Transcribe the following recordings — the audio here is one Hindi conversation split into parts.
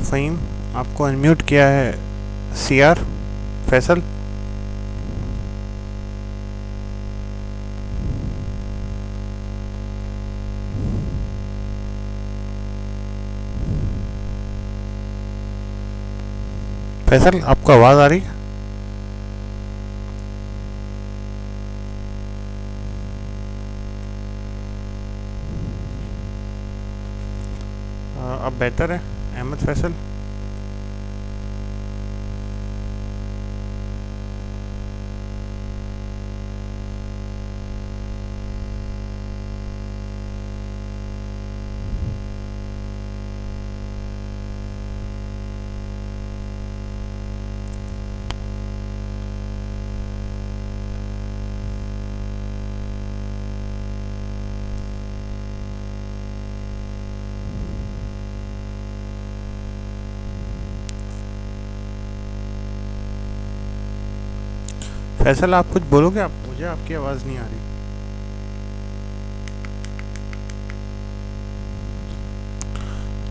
फ़हीम, आपको अनम्यूट किया है। सीआर फैसल। फैसल, आपको आवाज़ आ रही है? अब बेहतर है अहमद फैसल। फैसल, आप कुछ बोलोगे? आप मुझे आपकी आवाज़ नहीं आ रही।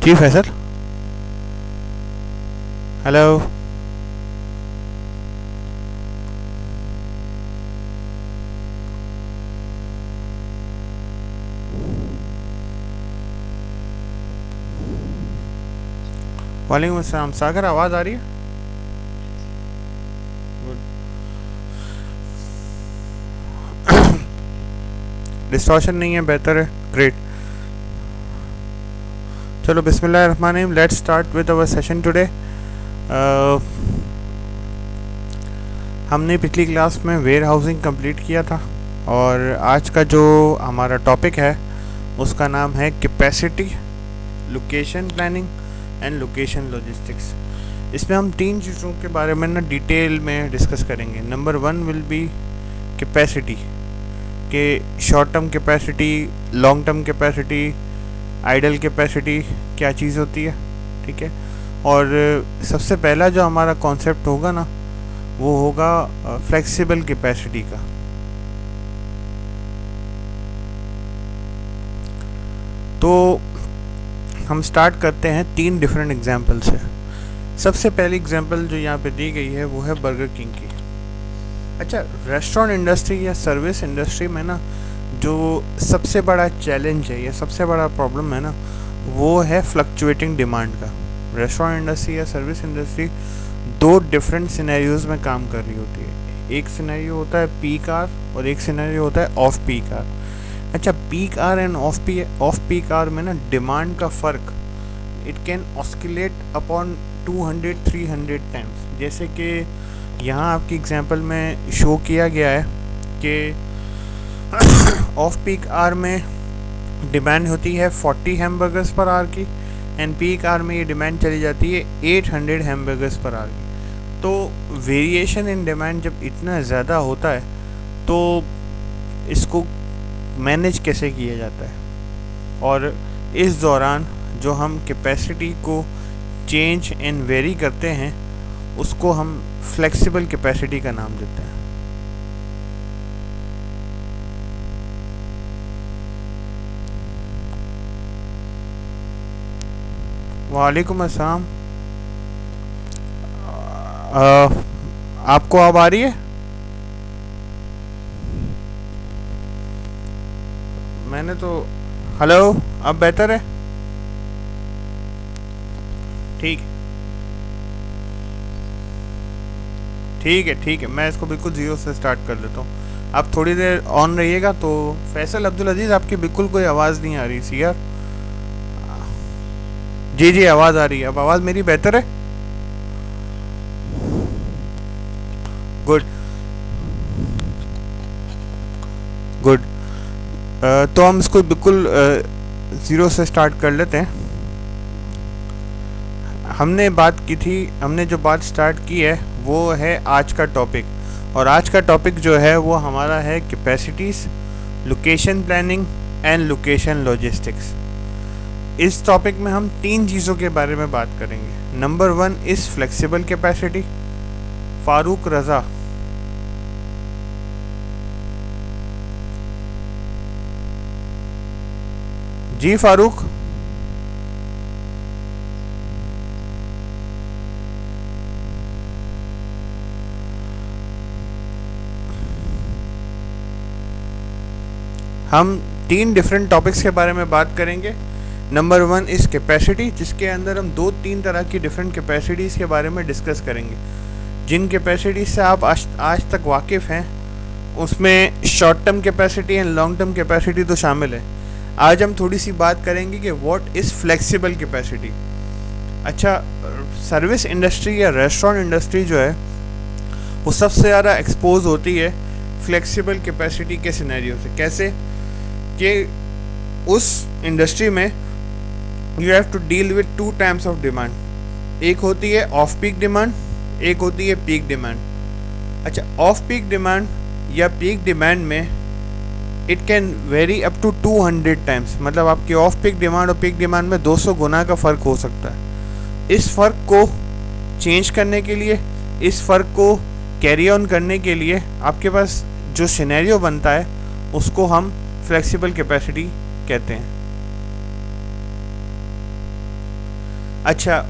जी फैसल। हेलो। वालेकुम अस्सलाम। सागर, आवाज़ आ रही है? डिस्टॉर्शन नहीं है, बेहतर है। ग्रेट। चलो बिस्मिल्लाहिर्रहमानिर्रहीम, let's start with our session today. हमने पिछली क्लास में वेयर हाउसिंग कंप्लीट किया था और आज का जो हमारा टॉपिक है उसका नाम है capacity, location planning and location logistics. इसमें हम तीन चीज़ों के बारे में ना डिटेल में डिस्कस करेंगे। Number one will be capacity, के short term capacity, long term capacity, idle capacity क्या चीज़ होती है, ठीक है। और सबसे पहला जो हमारा कॉन्सेप्ट होगा ना वो होगा फ्लेक्सिबल कैपेसिटी का। तो हम स्टार्ट करते हैं तीन डिफरेंट एग्जांपल से। सबसे पहली एग्जांपल जो यहाँ पे दी गई है वो है बर्गर किंग की। अच्छा, रेस्टोरेंट इंडस्ट्री या सर्विस इंडस्ट्री में ना जो सबसे बड़ा चैलेंज है या सबसे बड़ा प्रॉब्लम है ना वो है फ्लक्चुएटिंग डिमांड का। रेस्टोरेंट इंडस्ट्री या सर्विस इंडस्ट्री दो डिफरेंट सिनेरियोज में काम कर रही होती है। एक सिनेरियो होता है पीक आवर और एक सिनेरियो होता है ऑफ पीक आवर। अच्छा, peak hour and off peak hour में ना डिमांड का फ़र्क इट कैन ऑस्किलेट अपॉन 200-300 टाइम्स। जैसे कि यहाँ आपकी एग्जांपल में शो किया गया है कि ऑफ पीक आवर में डिमांड होती है 40 हैमबर्गर्स पर आवर की एंड पीक आवर में ये डिमांड चली जाती है 800 हैमबर्गर्स पर आवर की। तो वेरिएशन इन डिमांड जब इतना ज़्यादा होता है तो इसको मैनेज कैसे किया जाता है, और इस दौरान जो हम कैपेसिटी को चेंज एंड वेरी करते हैं उसको हम फ्लेक्सिबल कैपेसिटी का नाम देते हैं। वालेकुम अस्सलाम। आपको अब आ रही है? मैंने तो हेलो, अब बेहतर है? ठीक ठीक है, ठीक है, मैं इसको बिल्कुल ज़ीरो से स्टार्ट कर लेता हूँ। आप थोड़ी देर ऑन रहिएगा। तो फैसल अब्दुल अजीज़, आपकी बिल्कुल कोई आवाज़ नहीं आ रही सी यार। जी जी, आवाज़ आ रही है। अब आवाज़ मेरी बेहतर है? Good good. तो हम इसको बिल्कुल ज़ीरो से स्टार्ट कर लेते हैं। हमने जो बात स्टार्ट की है वो है आज का टॉपिक, और आज का टॉपिक जो है वो हमारा है capacities, location planning and location logistics. इस टॉपिक में हम तीन चीज़ों के बारे में बात करेंगे। Number one is flexible capacity. Farooq Raza. Ji Farooq. हम 3 डिफरेंट टॉपिक्स के बारे में बात करेंगे। नंबर 1 इज़ कैपेसिटी, जिसके अंदर हम 2-3 तरह की डिफरेंट कैपेसिटीज़ के बारे में डिस्कस करेंगे। जिन कैपेसिटीज से आप आज तक वाकिफ़ हैं, उसमें short term capacity and long term capacity तो शामिल है। आज हम थोड़ी सी बात करेंगे कि व्हाट इज़ फ्लेक्सिबल कैपेसिटी। अच्छा, सर्विस इंडस्ट्री या रेस्टोरेंट इंडस्ट्री जो है वो सबसे ज़्यादा एक्सपोज होती है फ्लेक्सिबल कैपेसिटी के सिनेरियो से। कैसे कि उस इंडस्ट्री में you have to deal with 2 types of demand. एक होती है ऑफ पीक डिमांड, एक होती है पीक डिमांड। अच्छा, ऑफ पीक डिमांड या पीक डिमांड में it can vary up to 200 times, मतलब आपकी ऑफ पीक डिमांड और पीक डिमांड में 200 गुना का फ़र्क हो सकता है। इस फ़र्क को चेंज करने के लिए, इस फ़र्क को कैरी ऑन करने के लिए आपके पास जो सिनेरियो बनता है उसको हम फ्लेक्सिबल कैपेसिटी कहते हैं। अच्छा,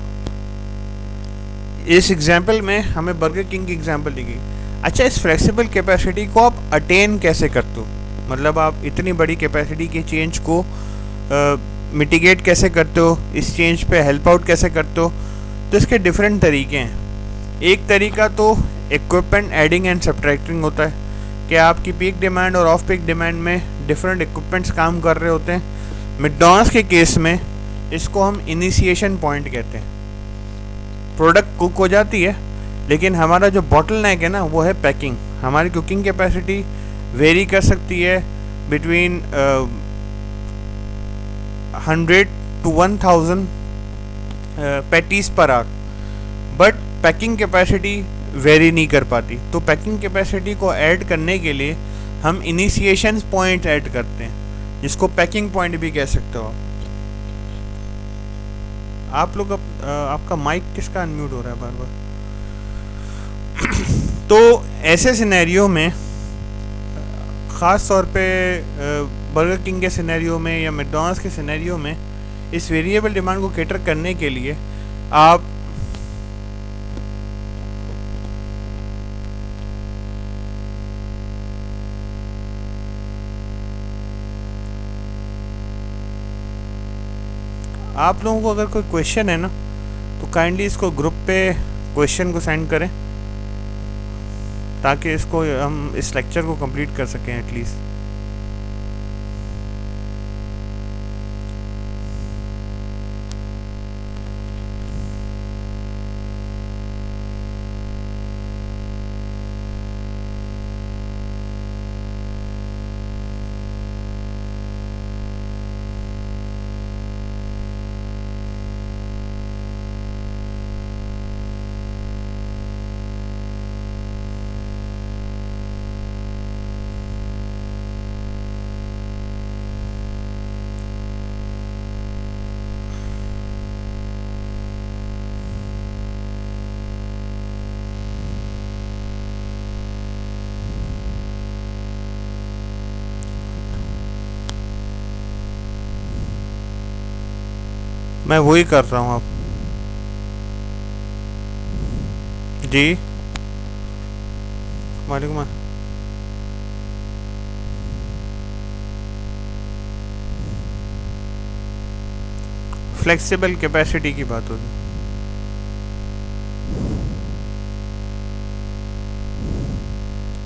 इस एग्जाम्पल में हमें बर्गर किंग की एग्जाम्पल दी गई। अच्छा, इस फ्लेक्सिबल कैपेसिटी को आप अटेन कैसे करते हो, मतलब आप इतनी बड़ी कैपेसिटी के चेंज को मिटिगेट कैसे करते हो, इस चेंज पे हेल्प आउट कैसे करते हो। तो इसके डिफरेंट तरीके हैं। एक तरीका तो इक्विपमेंट एडिंग एंड सब्ट्रैक्टिंग होता है कि आपकी पीक डिमांड और ऑफ पीक डिमांड में डिफरेंट इक्विपमेंट्स काम कर रहे होते हैं। मैकडॉनल्ड्स के केस में इसको हम इनिशिएशन पॉइंट कहते हैं। प्रोडक्ट कुक हो जाती है, लेकिन हमारा जो बॉटल नेक है ना वो है पैकिंग। हमारी कुकिंग कैपेसिटी वेरी कर सकती है बिटवीन 100 to 1000 पैटीज पर hour, but packing capacity very नहीं कर पाती। तो पैकिंग कैपेसिटी को ऐड करने के लिए हम इनिशिएशन पॉइंट ऐड करते हैं, जिसको पैकिंग पॉइंट भी कह सकते हो आप लोग। आपका माइक किसका अनम्यूट हो रहा है बार बार? तो ऐसे सिनेरियो में, ख़ास तौर पे बर्गर किंग के सिनेरियो में या मैकडॉनल्ड्स के सिनेरियो में, इस वेरिएबल डिमांड को कैटर करने के लिए आप लोगों को अगर कोई क्वेश्चन है ना तो काइंडली इसको ग्रुप पे क्वेश्चन को सेंड करें, ताकि इसको हम इस लेक्चर को कंप्लीट कर सकें एटलीस्ट। मैं वही कर रहा हूँ। आप जी, वालेकुम। फ्लेक्सिबल कैपेसिटी की बात होगी।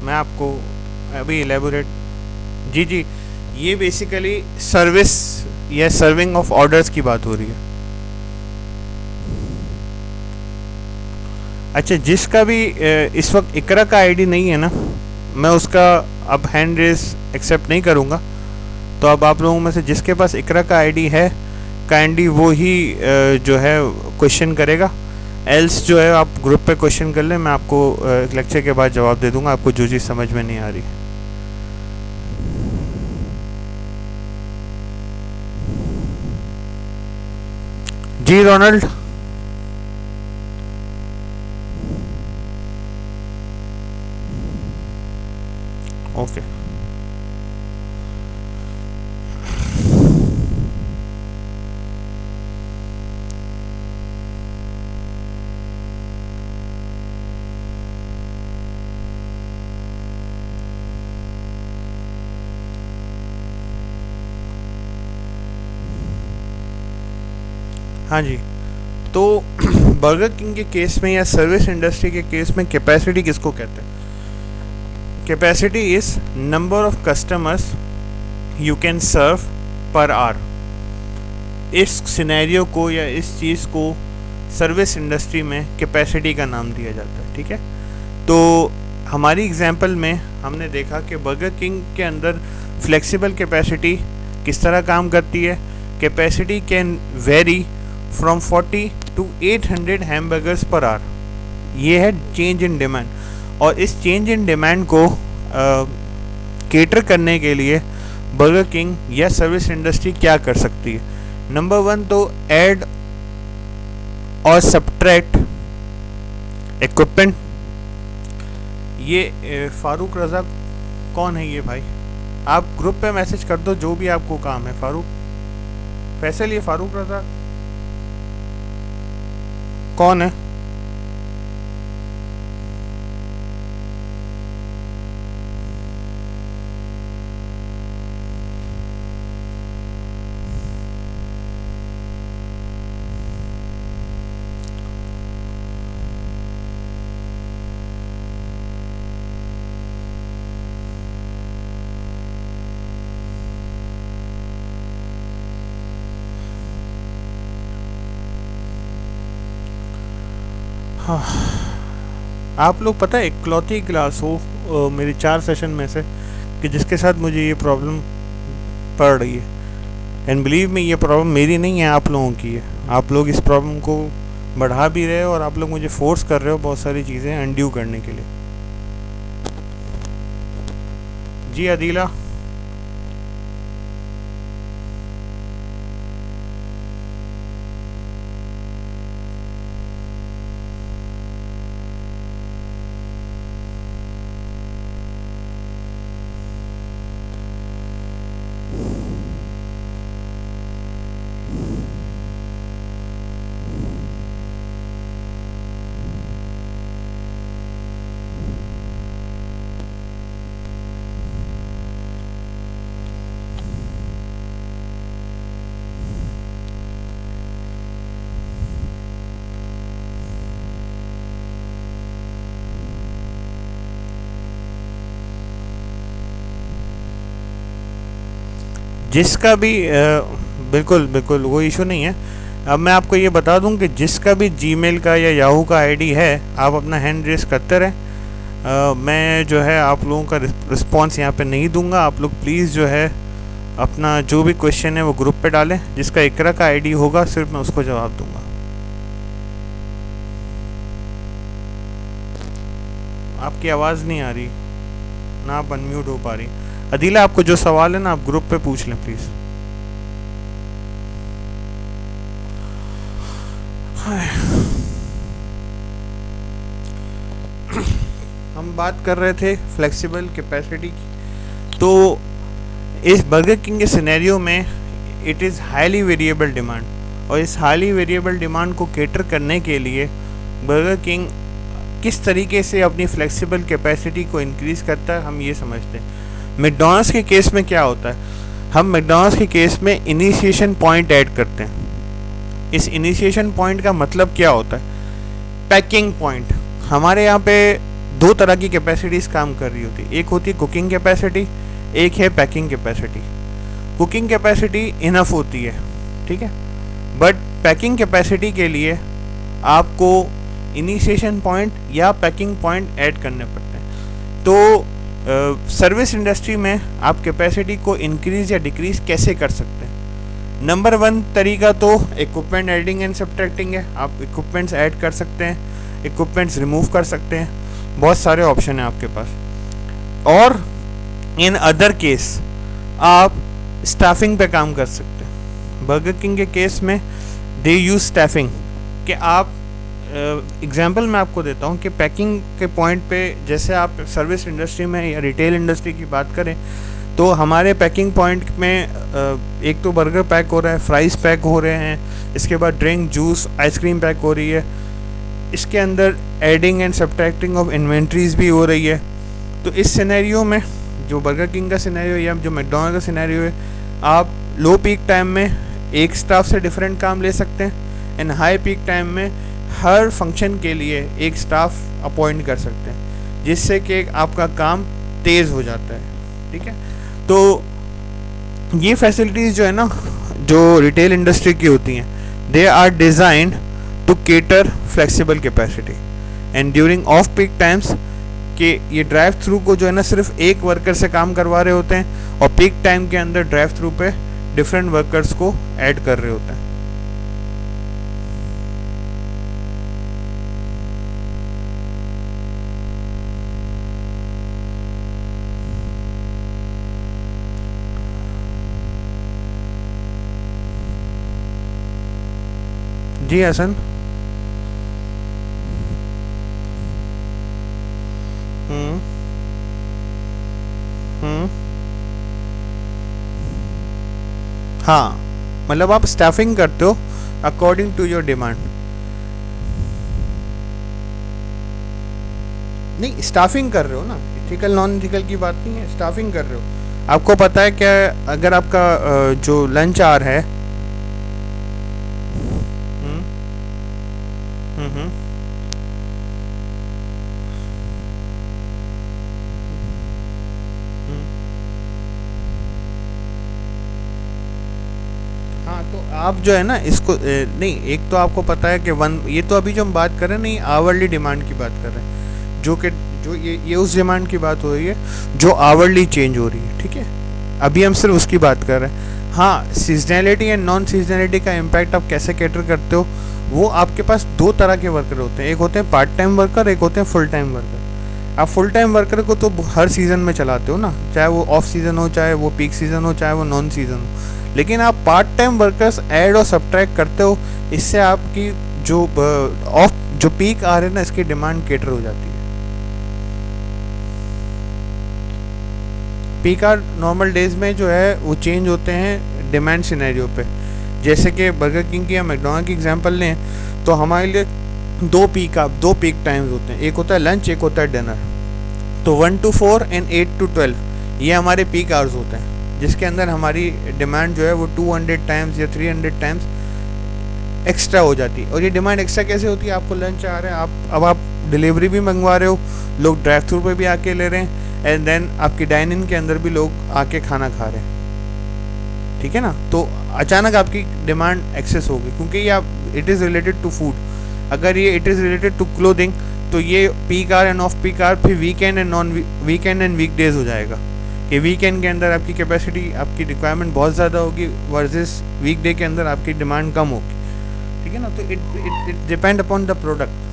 मैं आपको अभी एलेबोरेट। जी, ये बेसिकली सर्विस या सर्विंग ऑफ ऑर्डर्स की बात हो रही है। अच्छा, जिसका भी इस वक्त इकरा का आईडी नहीं है ना, मैं उसका अब हैंड रेस एक्सेप्ट नहीं करूँगा। तो अब आप लोगों में से जिसके पास इकरा का आईडी है, काइंडली वो ही जो है क्वेश्चन करेगा। एल्स जो है आप ग्रुप पे क्वेश्चन कर लें, मैं आपको लेक्चर के बाद जवाब दे दूंगा, आपको जो चीज़ समझ में नहीं आ रही। जी रोनाल्ड, ओके। हाँ जी, तो बर्गर किंग के केस में या सर्विस इंडस्ट्री के केस में कैपेसिटी किसको कहते हैं? Capacity is number of customers you can serve per hour. इस सिनेरियो को या इस चीज़ को सर्विस इंडस्ट्री में कैपेसिटी का नाम दिया जाता है, ठीक है। तो हमारी एग्जांपल में हमने देखा कि बर्गर किंग के अंदर फ्लेक्सिबल कैपेसिटी किस तरह काम करती है। Capacity can very from 40 to 800 hamburgers per hour. ये है चेंज इन डिमांड, और इस चेंज इन डिमांड को केटर करने के लिए बर्गर किंग या सर्विस इंडस्ट्री क्या कर सकती है? नंबर 1 तो ऐड और सब्ट्रैक्ट इक्विपमेंट। ये फारूक रज़ा कौन है ये भाई? आप ग्रुप पे मैसेज कर दो जो भी आपको काम है। फारूक फैसल, ये फारूक रज़ा कौन है? हाँ, आप लोग पता है इकलौती क्लास हो मेरे 4 सेशन में से कि जिसके साथ मुझे ये प्रॉब्लम पड़ रही है। एंड बिलीव में ये प्रॉब्लम मेरी नहीं है, आप लोगों की है। आप लोग इस प्रॉब्लम को बढ़ा भी रहे हो और आप लोग मुझे फोर्स कर रहे हो बहुत सारी चीज़ें अनड्यू करने के लिए। जी अदीला, जिसका भी बिल्कुल बिल्कुल वो इशू नहीं है। अब मैं आपको ये बता दूं कि जिसका भी जीमेल का या याहू का आईडी है, आप अपना हैंड रेस करते रहें। मैं जो है आप लोगों का रिस्पांस यहाँ पे नहीं दूंगा। आप लोग प्लीज़ जो है अपना जो भी क्वेश्चन है वो ग्रुप पे डालें। जिसका इकरा का आईडी होगा सिर्फ मैं उसको जवाब दूंगा। आपकी आवाज़ नहीं आ रही ना, आप अनम्यूट हो पा रही। अदीला, आपको जो सवाल है ना आप ग्रुप पे पूछ लें प्लीज़। हम बात कर रहे थे फ्लेक्सिबल कैपेसिटी की। तो इस बर्गर किंग के सिनेरियो में it is highly variable demand, और इस हाईली वेरिएबल डिमांड को केटर करने के लिए बर्गर किंग किस तरीके से अपनी फ्लेक्सिबल कैपेसिटी को इंक्रीज़ करता है हम ये समझते हैं। मैकडॉनल्ड्स के केस में क्या होता है, हम मैकडॉनल्ड्स के केस में इनिशिएशन पॉइंट ऐड करते हैं। इस इनिशिएशन पॉइंट का मतलब क्या होता है? Packing point. हमारे यहाँ पे 2 तरह की कैपेसिटीज़ काम कर रही होती है। एक होती है कुकिंग कैपेसिटी, एक है packing capacity. Cooking capacity enough होती है, ठीक है, बट पैकिंग कैपेसिटी के लिए आपको इनिशिएशन पॉइंट या पैकिंग पॉइंट ऐड करने पड़ते हैं। तो सर्विस इंडस्ट्री में आप कैपेसिटी को इंक्रीज़ या डिक्रीज़ कैसे कर सकते हैं? नंबर 1 तरीका तो इक्विपमेंट एडिंग एंड सब्ट्रैक्टिंग है। आप इक्विपमेंट्स ऐड कर सकते हैं, इक्विपमेंट्स रिमूव कर सकते हैं, बहुत सारे ऑप्शन हैं आपके पास। और इन अदर केस आप स्टाफिंग पे काम कर सकते हैं। बर्गर किंग के केस में दे यूज स्टाफिंग कि आप एग्जाम्पल मैं आपको देता हूँ कि पैकिंग के पॉइंट पे जैसे आप सर्विस इंडस्ट्री में या रिटेल इंडस्ट्री की बात करें तो हमारे पैकिंग पॉइंट में एक तो बर्गर पैक हो रहा है, फ्राइज़ पैक हो रहे हैं, इसके बाद ड्रिंक, जूस, आइसक्रीम पैक हो रही है, इसके अंदर adding and subtracting of inventories भी हो रही है। तो इस सिनेरियो में जो बर्गर किंग का सिनेरियो या जो मैकडॉनल्ड का सिनेरियो है, आप लो पीक टाइम में एक स्टाफ से डिफरेंट काम ले सकते हैं, एंड हाई पीक टाइम में हर फंक्शन के लिए एक स्टाफ अपॉइंट कर सकते हैं, जिससे कि आपका काम तेज़ हो जाता है। ठीक है, तो ये फैसिलिटीज़ जो है ना, जो रिटेल इंडस्ट्री की होती हैं, they are designed to cater flexible capacity and during off peak times कि ये ड्राइव थ्रू को जो है ना सिर्फ एक वर्कर से काम करवा रहे होते हैं, और पीक टाइम के अंदर ड्राइव थ्रू पे डिफरेंट वर्कर्स को ऐड कर रहे होते हैं। जी हसन। हम्म हम्म हाँ, मतलब आप स्टाफिंग करते हो अकॉर्डिंग टू योर डिमांड। नहीं, स्टाफिंग कर रहे हो ना, इथिकल नॉन इथिकल की बात नहीं है, स्टाफिंग कर रहे हो। आपको पता है क्या, अगर आपका जो लंच आवर है। हम्म हम्म हम्म। हाँ, तो आप जो है ना इसको नहीं, एक तो आपको पता है कि वन, ये तो अभी जो हम बात कर रहे हैं नहीं, आवरली डिमांड की बात कर रहे हैं, जो कि जो ये उस डिमांड की बात हो रही है जो आवरली चेंज हो रही है। ठीक है, अभी हम सिर्फ उसकी बात कर रहे हैं। हाँ, सीजनैलिटी एंड नॉन सीजनैलिटी का इम्पैक्ट आप कैसे कैटर करते हो, वो आपके पास दो तरह के वर्कर होते हैं, एक होते हैं पार्ट टाइम वर्कर, एक होते हैं फुल टाइम वर्कर। आप फुल टाइम वर्कर को तो हर सीज़न में चलाते हो ना, चाहे वो ऑफ सीज़न हो, चाहे वो पीक सीज़न हो, चाहे वो नॉन सीज़न हो, लेकिन आप पार्ट टाइम वर्कर्स ऐड और सब्ट्रैक्ट करते हो, इससे आपकी जो ऑफ जो पीक आ रहे हैं ना, इसकी डिमांड कैटर हो जाती है। पीक आर नॉर्मल डेज में जो है वो चेंज होते हैं डिमांड सिनेरियो पे। जैसे कि बर्गर किंग की या मैकडोनल्ड की एग्जांपल लें, तो हमारे लिए दो पीक टाइम्स होते हैं, एक होता है लंच, एक होता है डिनर। तो 1 to 4 एंड 8 to 12 ये हमारे पीक आवर्स होते हैं, जिसके अंदर हमारी डिमांड जो है वो 200 टाइम्स या 300 टाइम्स एक्स्ट्रा हो जाती है। और ये डिमांड एक्स्ट्रा कैसे होती है, आपको लंच आ रहा है, अब आप डिलीवरी भी मंगवा रहे हो, लोग ड्राइव थ्रू पे भी आके ले रहे हैं, एंड देन आपकी डाइन इन के अंदर भी लोग आके खाना खा रहे हैं। ठीक है ना, तो अचानक आपकी डिमांड एक्सेस होगी, क्योंकि ये आप it is related to food. अगर ये it is related to clothing, तो ये peak hour and off peak hour फिर weekend and non weekend and weekdays हो जाएगा। कि वीकेंड के अंदर आपकी कैपेसिटी, आपकी रिक्वायरमेंट बहुत ज़्यादा होगी, वर्सेस वीकडे के अंदर आपकी डिमांड कम होगी। ठीक है ना, तो it depend upon the product.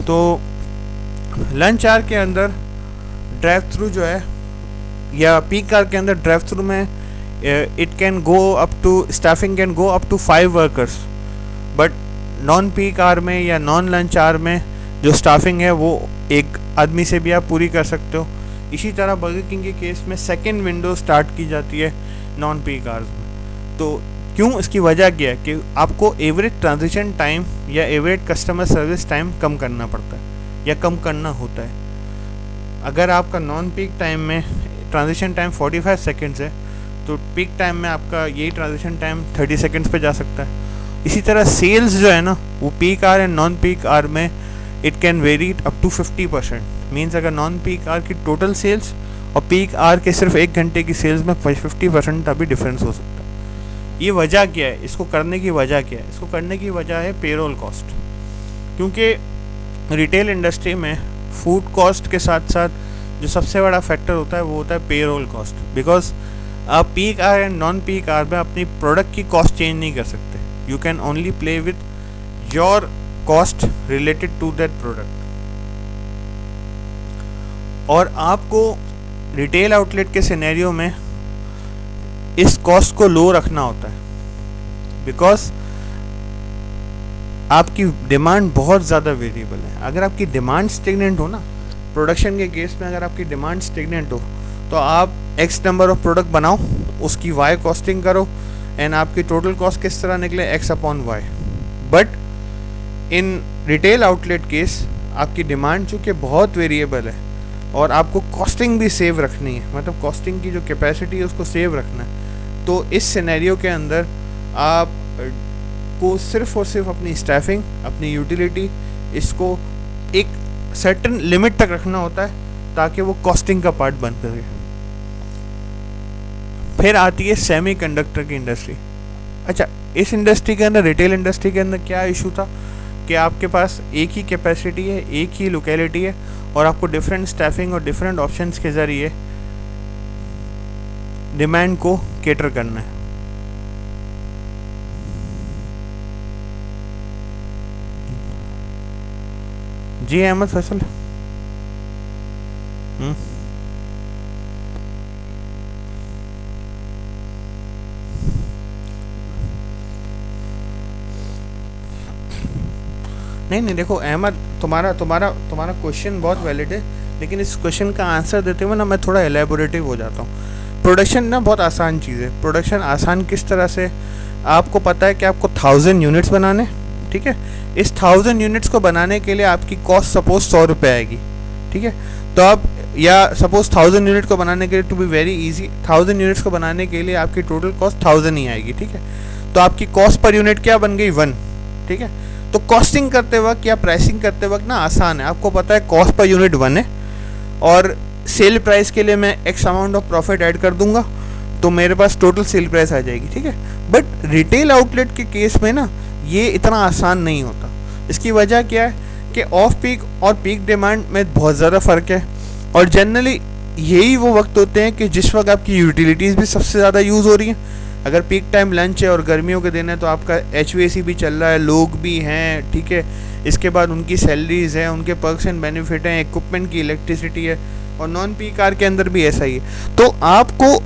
तो लंच आवर के अंदर ड्राइव थ्रू जो है, या पीक आवर के अंदर ड्राइव थ्रू में it can go up to, staffing can go up to 5 workers, but non peak hour में या नॉन लंच आवर में जो स्टाफिंग है वो एक आदमी से भी आप पूरी कर सकते हो। इसी तरह बर्गर किंग के केस में सेकेंड विंडो स्टार्ट की जाती है नॉन पीक आवर्स में। तो क्यों, इसकी वजह क्या है कि आपको एवरेज ट्रांजिशन टाइम या एवरेज कस्टमर सर्विस टाइम कम करना पड़ता है या कम करना होता है। अगर आपका नॉन पीक टाइम में ट्रांजिशन टाइम 45 सेकेंड्स है, तो पीक टाइम में आपका यही ट्रांजिशन टाइम 30 सेकेंड्स पे जा सकता है। इसी तरह सेल्स जो है ना, वो peak hour and non peak hour में it can vary up to 50%। Means अगर नॉन पीक आवर की टोटल सेल्स और पीक आवर के सिर्फ 1 घंटे की सेल्स में 50% का भी डिफरेंस हो सकता है। ये वजह क्या है, इसको करने की वजह क्या है? इसको करने की वजह है पेरोल कॉस्ट। क्योंकि रिटेल इंडस्ट्री में फूड कॉस्ट के साथ साथ जो सबसे बड़ा फैक्टर होता है वो होता है पेरोल कॉस्ट। बिकॉज आप peak hour and non peak hour में अपनी प्रोडक्ट की कॉस्ट चेंज नहीं कर सकते। You can only play with your cost related to that product. और आपको रिटेल आउटलेट के सिनेरियो में इस कॉस्ट को लो रखना होता है, बिकॉज आपकी डिमांड बहुत ज़्यादा वेरिएबल है। अगर आपकी डिमांड स्टेगनेंट हो ना, प्रोडक्शन के केस में अगर आपकी डिमांड स्टेगनेंट हो, तो आप एक्स नंबर ऑफ प्रोडक्ट बनाओ, उसकी वाई कॉस्टिंग करो, एंड आपकी टोटल कॉस्ट किस तरह निकले, X upon Y. But in retail outlet case आपकी डिमांड चूँकि बहुत वेरिएबल है, और आपको कॉस्टिंग भी सेव रखनी है, मतलब कॉस्टिंग की जो कैपेसिटी है उसको सेव रखना है, तो इस सिनेरियो के अंदर आप को सिर्फ और सिर्फ अपनी स्टाफिंग, अपनी यूटिलिटी, इसको एक सर्टेन लिमिट तक रखना होता है ताकि वो कॉस्टिंग का पार्ट बन सके। फिर आती है सेमीकंडक्टर की इंडस्ट्री। अच्छा, इस इंडस्ट्री के अंदर, रिटेल इंडस्ट्री के अंदर क्या इशू था कि आपके पास एक ही कैपेसिटी है, एक ही लोकेलिटी है, और आपको डिफरेंट स्टाफिंग और डिफरेंट ऑप्शंस के ज़रिए डिमांड को केटर करना है। जी अहमद फैसल। नहीं, देखो अहमद, तुम्हारा क्वेश्चन बहुत वैलिड है, लेकिन इस क्वेश्चन का आंसर देते हुए ना मैं थोड़ा एलेबोरेटिव हो जाता हूँ। प्रोडक्शन ना बहुत आसान चीज़ है। प्रोडक्शन आसान किस तरह से, आपको पता है कि आपको 1000 यूनिट्स बनाने, ठीक है। इस 1000 यूनिट्स को बनाने के लिए आपकी कॉस्ट सपोज 100 रुपये आएगी, ठीक है। तो आप, या सपोज 1000 यूनिट को बनाने के लिए, to be very easy, 1000 units को बनाने के लिए आपकी टोटल कॉस्ट 1000 ही आएगी, ठीक है। तो आपकी कॉस्ट पर यूनिट क्या बन गई, 1, ठीक है। तो कॉस्टिंग करते वक्त या प्राइसिंग करते वक्त ना आसान है, आपको पता है कॉस्ट पर यूनिट 1 है और सेल प्राइस के लिए मैं x amount of profit add कर दूंगा तो मेरे पास टोटल सेल प्राइस आ जाएगी, ठीक है। बट रिटेल आउटलेट के केस में ना ये इतना आसान नहीं होता। इसकी वजह क्या है कि ऑफ पीक और पीक डिमांड में बहुत ज़्यादा फ़र्क है, और जनरली यही वो वक्त होते हैं कि जिस वक्त आपकी यूटिलिटीज़ भी सबसे ज़्यादा यूज़ हो रही हैं। अगर पीक टाइम लंच है और गर्मियों के दिन है तो आपका HVAC भी चल रहा है, लोग भी हैं, ठीक है। इसके बाद उनकी सैलरीज हैं, उनके पर्क्स एंड बेनिफिट हैं, इक्विपमेंट की इलेक्ट्रिसिटी है, और नॉन पीक आर के अंदर भी ऐसा ही है। तो आपको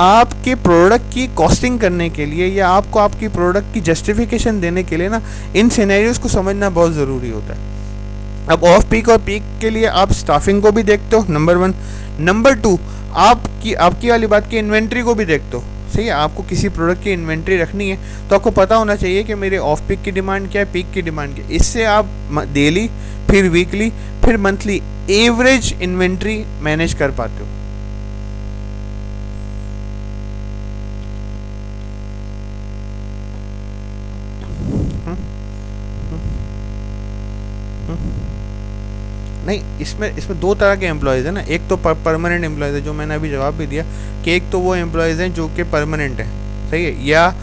आपके प्रोडक्ट की कॉस्टिंग करने के लिए या आपको आपकी प्रोडक्ट की जस्टिफिकेशन देने के लिए ना इन सिनेरियोज को समझना बहुत ज़रूरी होता है। अब ऑफ पीक और पीक के लिए आप स्टाफिंग को भी देखते हो, नंबर 1। नंबर 2, आपकी वाली बात की इन्वेंट्री को भी देखते हो, सही है। आपको किसी प्रोडक्ट की इन्वेंट्री रखनी है तो आपको पता होना चाहिए कि मेरे ऑफ पीक की डिमांड क्या है, पीक की डिमांड क्या है। इससे आप डेली, फिर वीकली, फिर मंथली एवरेज इन्वेंट्री मैनेज कर पाते हो। नहीं, इसमें 2 तरह के एम्प्लॉयज़ है ना। एक तो परमानेंट एम्प्लॉयज़ है, जो मैंने अभी जवाब भी दिया कि एक तो वो एम्प्लॉयज़ हैं जो कि परमानेंट है, सही है, या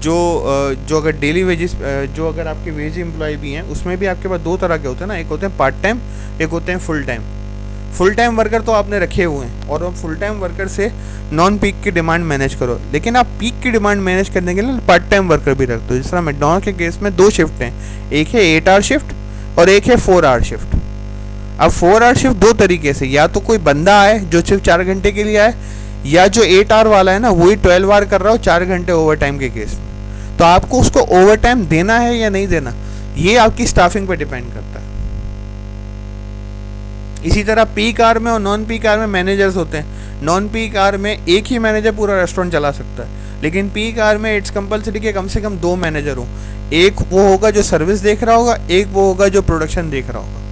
जो अगर डेली वेजेस, जो अगर आपके वेज एम्प्लॉय भी हैं उसमें भी आपके पास 2 तरह के होते हैं ना। एक होते हैं पार्ट टाइम, एक होते हैं full time. Full time worker तो आपने रखे हुए हैं और आप फुल टाइम वर्कर से नॉन पीक की डिमांड मैनेज करो, लेकिन आप पीक की डिमांड मैनेज करने के लिए पार्ट टाइम वर्कर भी रख दो। जिस तरह मैकडॉनल्ड के केस में 2 शिफ्ट हैं, एक है 8 आवर शिफ्ट और एक है 4 आवर शिफ्ट। अब 4 आवर शिफ्ट 2 तरीके से, या तो कोई बंदा आए जो सिर्फ 4 घंटे के लिए आए, या जो 8 आवर वाला है ना वही 12 आवर कर रहा हो 4 घंटे ओवर टाइम के केस में। तो आपको उसको ओवर टाइम देना है या नहीं देना, ये आपकी स्टाफिंग पर डिपेंड करता है। इसी तरह पीक आवर में और नॉन पीक आवर में मैनेजर्स होते हैं। नॉन पीक आवर में एक ही मैनेजर पूरा रेस्टोरेंट चला सकता है, लेकिन पीक आवर में इट्स कंपलसरी कि कम से कम 2 मैनेजर हो। एक वो होगा जो सर्विस देख रहा होगा, एक वो होगा जो प्रोडक्शन देख रहा होगा।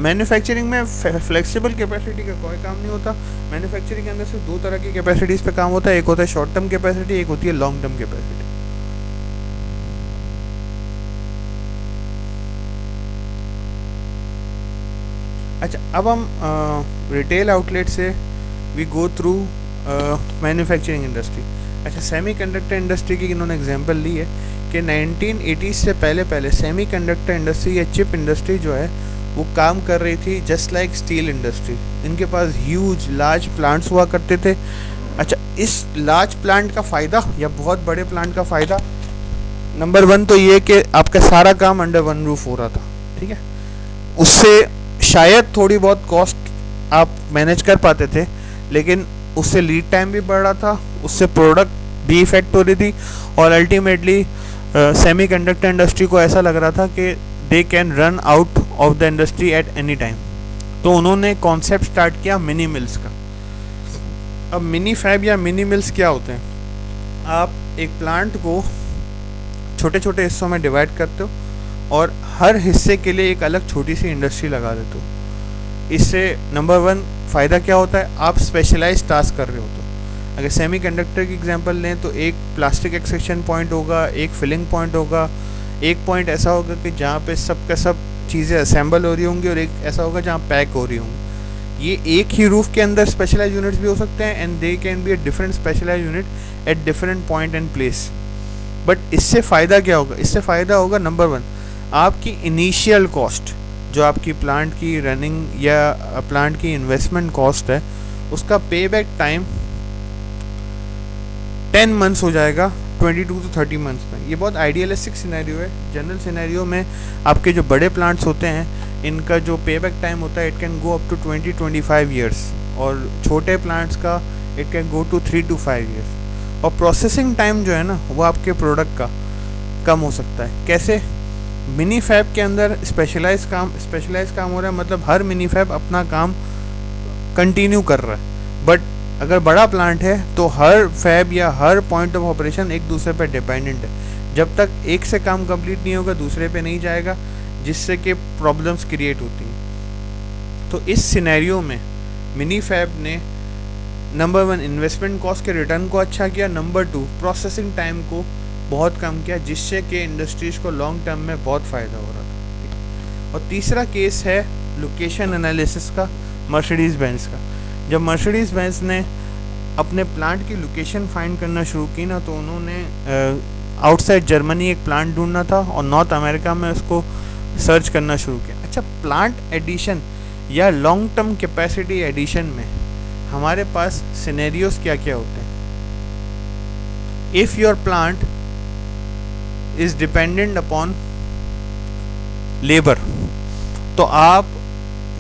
मैन्युफैक्चरिंग में फ्लेक्सिबल कैपेसिटी का कोई काम नहीं होता। मैन्युफैक्चरिंग के अंदर सिर्फ 2 तरह की कैपेसिटीज़ पे काम होता है, एक होता है शॉर्ट टर्म कैपेसिटी, एक होती है लॉन्ग टर्म कैपेसिटी। अच्छा, अब हम रिटेल आउटलेट से we go through manufacturing industry. अच्छा, सेमीकंडक्टर इंडस्ट्री की इन्होंने एग्जांपल ली है कि 1980 से पहले सेमीकंडक्टर इंडस्ट्री या चिप इंडस्ट्री जो है वो काम कर रही थी जस्ट लाइक स्टील इंडस्ट्री। इनके पास ह्यूज लार्ज प्लांट्स हुआ करते थे। अच्छा, इस लार्ज प्लांट का फ़ायदा या बहुत बड़े प्लांट का फ़ायदा, नंबर 1 तो ये कि आपका सारा काम अंडर 1 रूफ हो रहा था, ठीक है। उससे शायद थोड़ी बहुत कॉस्ट आप मैनेज कर पाते थे, लेकिन उससे लीड टाइम भी बढ़ रहा था, उससे प्रोडक्ट भी इफेक्ट हो रही थी, और अल्टीमेटली सेमीकंडक्टर इंडस्ट्री को ऐसा लग रहा था कि they can run out of the industry at any time. तो उन्होंने कॉन्सेप्ट स्टार्ट किया मिनी मिल्स का। अब मिनी फैब या मिनी मिल्स क्या होते हैं, आप एक प्लांट को छोटे छोटे हिस्सों में डिवाइड करते हो और हर हिस्से के लिए एक अलग छोटी सी इंडस्ट्री लगा देते हो। इससे नंबर 1 फ़ायदा क्या होता है, आप स्पेशलाइज टास्क कर रहे हो। तो अगर सेमीकंडक्टर की एग्जांपल लें तो एक प्लास्टिक एक्सट्रैक्शन पॉइंट होगा, एक फिलिंग पॉइंट होगा, एक पॉइंट ऐसा होगा कि जहाँ पे सब का सब चीज़ें असेंबल हो रही होंगी, और एक ऐसा होगा जहाँ पैक हो रही होंगी। ये एक ही रूफ के अंदर स्पेशलाइज यूनिट्स भी हो सकते हैं, and they can be a different specialise unit at different point and place. But इससे फ़ायदा क्या होगा, इससे फ़ायदा होगा नंबर 1, आपकी इनिशियल कॉस्ट जो आपकी प्लांट की रनिंग या प्लांट की इन्वेस्टमेंट कॉस्ट है, उसका पे बैक टाइम 10 मंथ्स हो जाएगा 22 to 30 मंथ्स में। ये बहुत आइडियलिस्टिक सिनेरियो है। जनरल सिनेरियो में आपके जो बड़े प्लांट्स होते हैं, इनका जो पे बैक टाइम होता है, it can go up to 20-25 years, और छोटे प्लांट्स का it can go to 3 to 5 years. और प्रोसेसिंग टाइम जो है ना, वो आपके प्रोडक्ट का कम हो सकता है। कैसे? मिनी फैब के अंदर स्पेशलाइज काम हो रहा है, मतलब हर मिनी फैब अपना काम कंटिन्यू कर रहा है। बट अगर बड़ा प्लांट है तो हर फैब या हर पॉइंट ऑफ ऑपरेशन एक दूसरे पर डिपेंडेंट है। जब तक एक से काम कंप्लीट नहीं होगा, दूसरे पे नहीं जाएगा, जिससे कि प्रॉब्लम्स क्रिएट होती हैं। तो इस सिनेरियो में मिनी फैब ने नंबर 1 इन्वेस्टमेंट कॉस्ट के रिटर्न को अच्छा किया, नंबर 2 प्रोसेसिंग टाइम को बहुत कम किया, जिससे कि इंडस्ट्रीज को लॉन्ग टर्म में बहुत फ़ायदा हो रहा था। और तीसरा केस है लोकेशन एनालिसिस का, मर्सिडीज़ बेंज का। जब मर्सिडीज़ बेंज ने अपने प्लांट की लोकेशन फाइंड करना शुरू की ना, तो उन्होंने आउटसाइड जर्मनी एक प्लांट ढूंढना था और नॉर्थ अमेरिका में उसको सर्च करना शुरू किया। अच्छा, प्लांट एडिशन या लॉन्ग टर्म कैपेसिटी एडिशन में हमारे पास सिनेरियोस क्या क्या होते हैं? If your plant is dependent upon labour, तो आप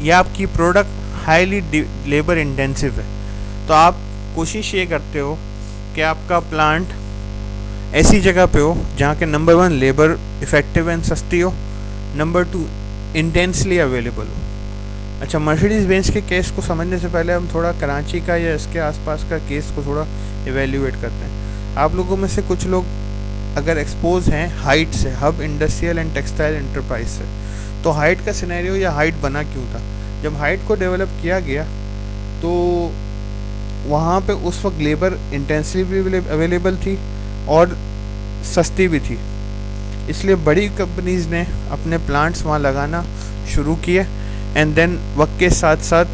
या आपकी प्रोडक्ट हाईली लेबर इंटेंसिव है, तो आप कोशिश ये करते हो कि आपका प्लांट ऐसी जगह पे हो जहाँ के नंबर 1 लेबर इफ़ेक्टिव एंड सस्ती हो, नंबर 2 इंटेंसली अवेलेबल हो। अच्छा, मर्सिडीज़ बेंज के केस को समझने से पहले हम थोड़ा कराची का या इसके आसपास का केस को थोड़ा इवेल्यूएट करते हैं। आप लोगों में से कुछ लोग अगर एक्सपोज हैं हाइट से, hub industrial and textile enterprise से, तो हाइट का सिनेरियो या हाइट बना क्यों था? जब हाइट को डेवलप किया गया तो वहाँ पे उस वक्त लेबर इंटेंसिव भी अवेलेबल थी और सस्ती भी थी, इसलिए बड़ी कंपनीज़ ने अपने प्लांट्स वहाँ लगाना शुरू किए। एंड देन वक्त के साथ साथ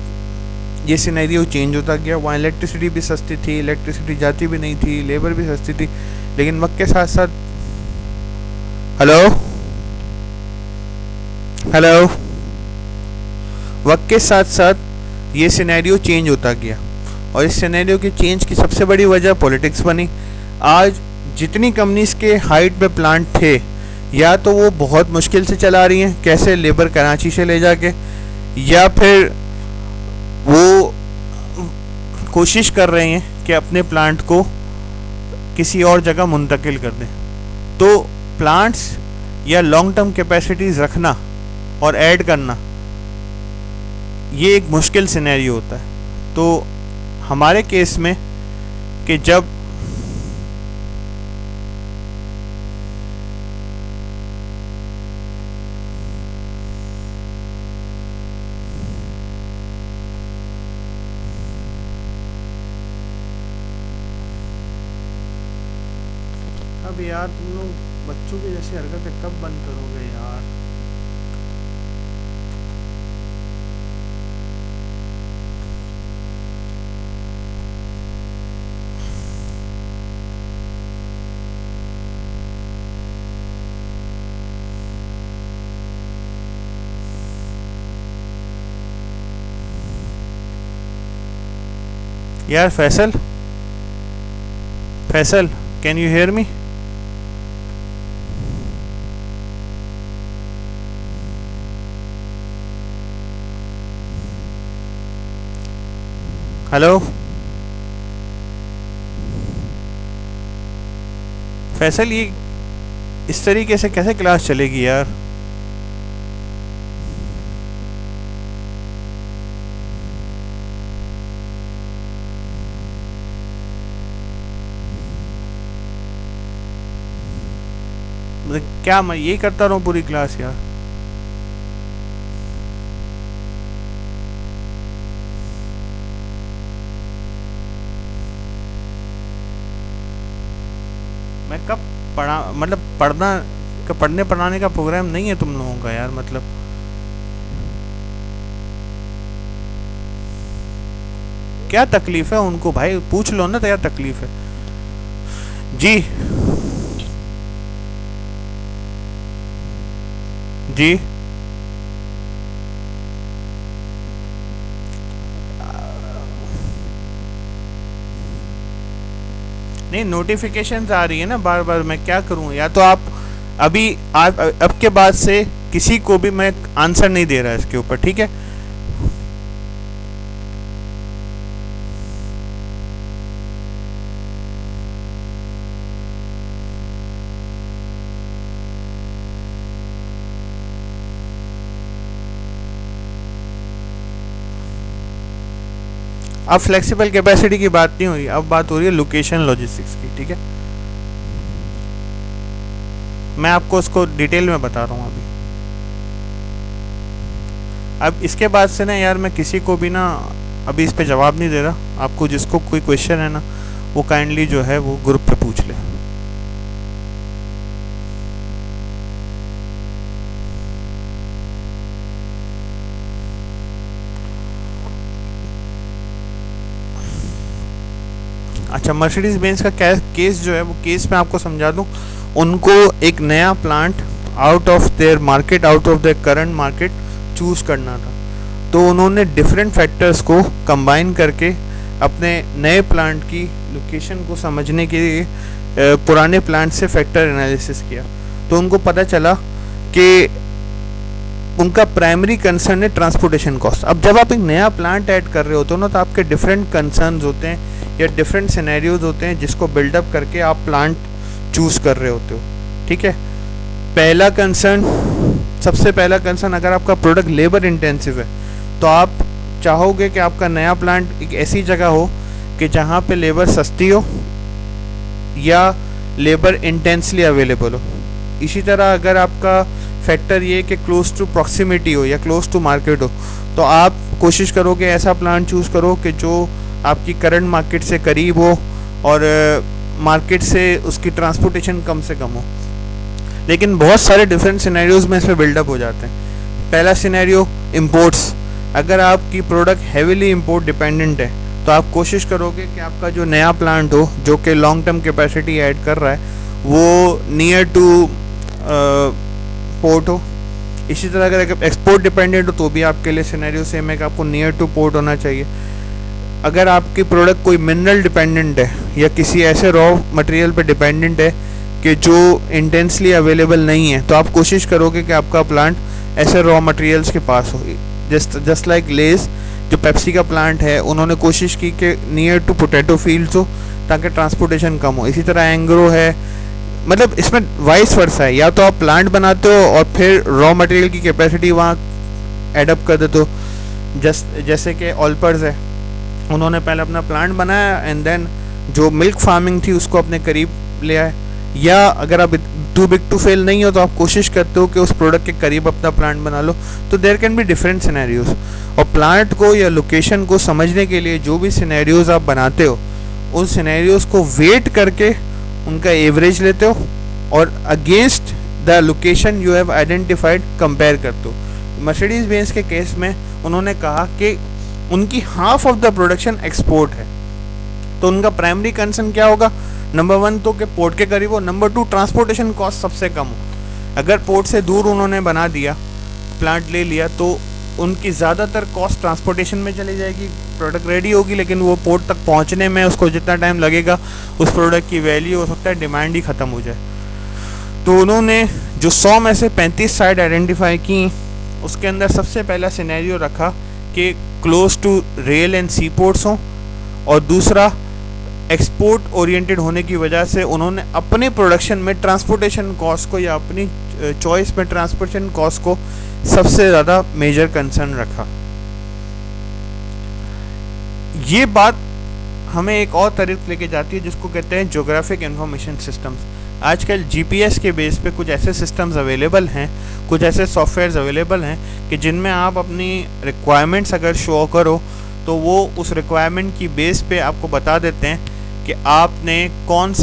ये सिनेरियो चेंज होता गया। वहाँ इलेक्ट्रिसिटी भी सस्ती थी, इलेक्ट्रिसिटी जाती भी नहीं थी, लेबर भी सस्ती थी, लेकिन वक्त के साथ साथ हेलो वक्त के साथ साथ ये सिनेरियो चेंज होता गया, और इस सिनेरियो की चेंज की सबसे बड़ी वजह पॉलिटिक्स बनी। आज जितनी कंपनीज के हाइट पे प्लांट थे, या तो वो बहुत मुश्किल से चला रही हैं, कैसे लेबर कराची से ले जाके, या फिर वो कोशिश कर रहे हैं कि अपने प्लांट को किसी और जगह मुंतकिल कर दें। तो प्लांट्स या लॉन्ग टर्म कैपेसिटीज़ रखना और ऐड करना, ये एक मुश्किल सिनेरियो होता है। तो हमारे केस में कि जब अब यार तुम लोग बच्चों की जैसी हरकतें कब बंद करोगे यार? यार Faisal, can you hear me? Hello Faisal, ये इस तरीके से कैसे क्लास चलेगी यार? क्या मैं यही करता रहूं पूरी क्लास यार? मैं कब पढ़ा, मतलब पढ़ने पढ़ाने का प्रोग्राम नहीं है तुम लोगों का यार, मतलब क्या तकलीफ है उनको भाई, पूछ लो ना, तो क्या तकलीफ है जी? जी नहीं, नोटिफिकेशंस आ रही है ना बार बार, मैं क्या करूं? या तो आप अभी आप अब के बाद से किसी को भी मैं आंसर नहीं दे रहा इसके ऊपर, ठीक है? अब फ्लेक्सिबल कैपेसिटी की बात नहीं हो रही, अब बात हो रही है लोकेशन लॉजिस्टिक्स की, ठीक है? मैं आपको उसको डिटेल में बता रहा हूँ अभी। अब इसके बाद से ना यार मैं किसी को भी ना अभी इस पे जवाब नहीं दे रहा। आपको जिसको कोई क्वेश्चन है ना, वो काइंडली जो है वो ग्रुप पे पूछ ले। अच्छा, मर्सिडीज बेंज का केस जो है वो केस मैं आपको समझा दूं। उनको एक नया plant out of their market, out of their current market choose करना था, तो उन्होंने डिफरेंट फैक्टर्स को कंबाइन करके अपने नए प्लांट की लोकेशन को समझने के लिए पुराने प्लांट से फैक्टर एनालिसिस किया। तो उनको पता चला कि उनका प्राइमरी कंसर्न है ट्रांसपोर्टेशन कॉस्ट। अब जब आप एक नया प्लांट ऐड कर रहे होते हो ना, तो आपके डिफरेंट कंसर्न्स होते हैं या डिफरेंट सिनेरियोज होते हैं जिसको बिल्डअप करके आप प्लांट चूज कर रहे होते हो, ठीक है? सबसे पहला कंसर्न, अगर आपका प्रोडक्ट लेबर इंटेंसिव है तो आप चाहोगे कि आपका नया प्लांट एक ऐसी जगह हो कि जहाँ पे लेबर सस्ती हो या लेबर इंटेंसली अवेलेबल हो। इसी तरह अगर आपका फैक्टर ये कि क्लोज टू प्रॉक्सिमिटी हो या क्लोज टू मार्केट हो, तो आप कोशिश करोगे ऐसा प्लांट चूज़ करो कि जो आपकी करंट मार्केट से करीब हो और मार्केट से उसकी ट्रांसपोर्टेशन कम से कम हो। लेकिन बहुत सारे डिफरेंट सिनेरियोज में इसमें बिल्डअप हो जाते हैं। पहला सिनेरियो, इंपोर्ट्स। अगर आपकी प्रोडक्ट हैवीली इंपोर्ट डिपेंडेंट है तो आप कोशिश करोगे कि आपका जो नया प्लांट हो जो कि लॉन्ग टर्म कैपेसिटी ऐड कर रहा है वो नियर टू पोर्ट हो। इसी तरह अगर एक्सपोर्ट डिपेंडेंट हो तो भी आपके लिए सिनेरियो सेम है कि आपको नियर टू पोर्ट होना चाहिए। अगर आपकी प्रोडक्ट कोई मिनरल डिपेंडेंट है या किसी ऐसे रॉ मटेरियल पे डिपेंडेंट है कि जो इंटेंसली अवेलेबल नहीं है, तो आप कोशिश करोगे कि आपका प्लांट ऐसे रॉ मटेरियल्स के पास हो। जस्ट लाइक लेस, जो पेप्सी का प्लांट है, उन्होंने कोशिश की कि नियर टू पोटैटो फील्ड्स हो ताकि ट्रांसपोर्टेशन कम हो। इसी तरह एंग्रो है, मतलब इसमें वाइस वर्सा है, या तो आप प्लांट बनाते हो और फिर रॉ मटेरियल की कैपेसिटी वहाँ एडअप कर देते हो। जैसे कि ऑल्पर्स है, उन्होंने पहले अपना प्लांट बनाया एंड देन जो मिल्क फार्मिंग थी उसको अपने करीब ले आए। या अगर आप टू बिग टू फेल नहीं हो तो आप कोशिश करते हो कि उस प्रोडक्ट के करीब अपना प्लांट बना लो। तो there can be different scenarios, और प्लांट को या लोकेशन को समझने के लिए जो भी सिनेरियोज आप बनाते हो उन सिनेरियोज को वेट करके उनका एवरेज लेते हो और against the location you have identified compare करते हो। मर्सिडीज बेंज के केस में उन्होंने कहा कि उनकी half of the production export है, तो उनका प्राइमरी कंसर्न क्या होगा? नंबर 1 तो कि पोर्ट के करीब हो, नंबर 2 ट्रांसपोर्टेशन कॉस्ट सबसे कम हो। अगर पोर्ट से दूर उन्होंने बना दिया, प्लांट ले लिया, तो उनकी ज़्यादातर कॉस्ट ट्रांसपोर्टेशन में चली जाएगी। प्रोडक्ट रेडी होगी लेकिन वो पोर्ट तक पहुंचने में उसको जितना टाइम लगेगा उस प्रोडक्ट की वैल्यू हो सकता है डिमांड ही ख़त्म हो जाए। तो उन्होंने जो 100 में से 35 साइट आइडेंटिफाई की, उसके अंदर सबसे पहला सिनेरियो रखा कि close to rail and sea ports हों, और दूसरा एक्सपोर्ट ओरिएंटेड होने की वजह से उन्होंने अपने प्रोडक्शन में ट्रांसपोर्टेशन कॉस्ट को या अपनी चॉइस में ट्रांसपोर्टेशन कॉस्ट को सबसे ज़्यादा मेजर कंसर्न रखा। ये बात हमें एक और तरफ लेके जाती है जिसको कहते हैं ज्योग्राफिक इंफॉर्मेशन सिस्टम्स। आजकल जीपीएस के बेस पे कुछ ऐसे सिस्टम्स अवेलेबल हैं, कुछ ऐसे सॉफ्टवेयर्स अवेलेबल हैं कि जिनमें आप अपनी रिक्वायरमेंट्स अगर शो करो तो वो उस रिक्वायरमेंट की बेस पे आपको बता देते हैं कि आपने कौन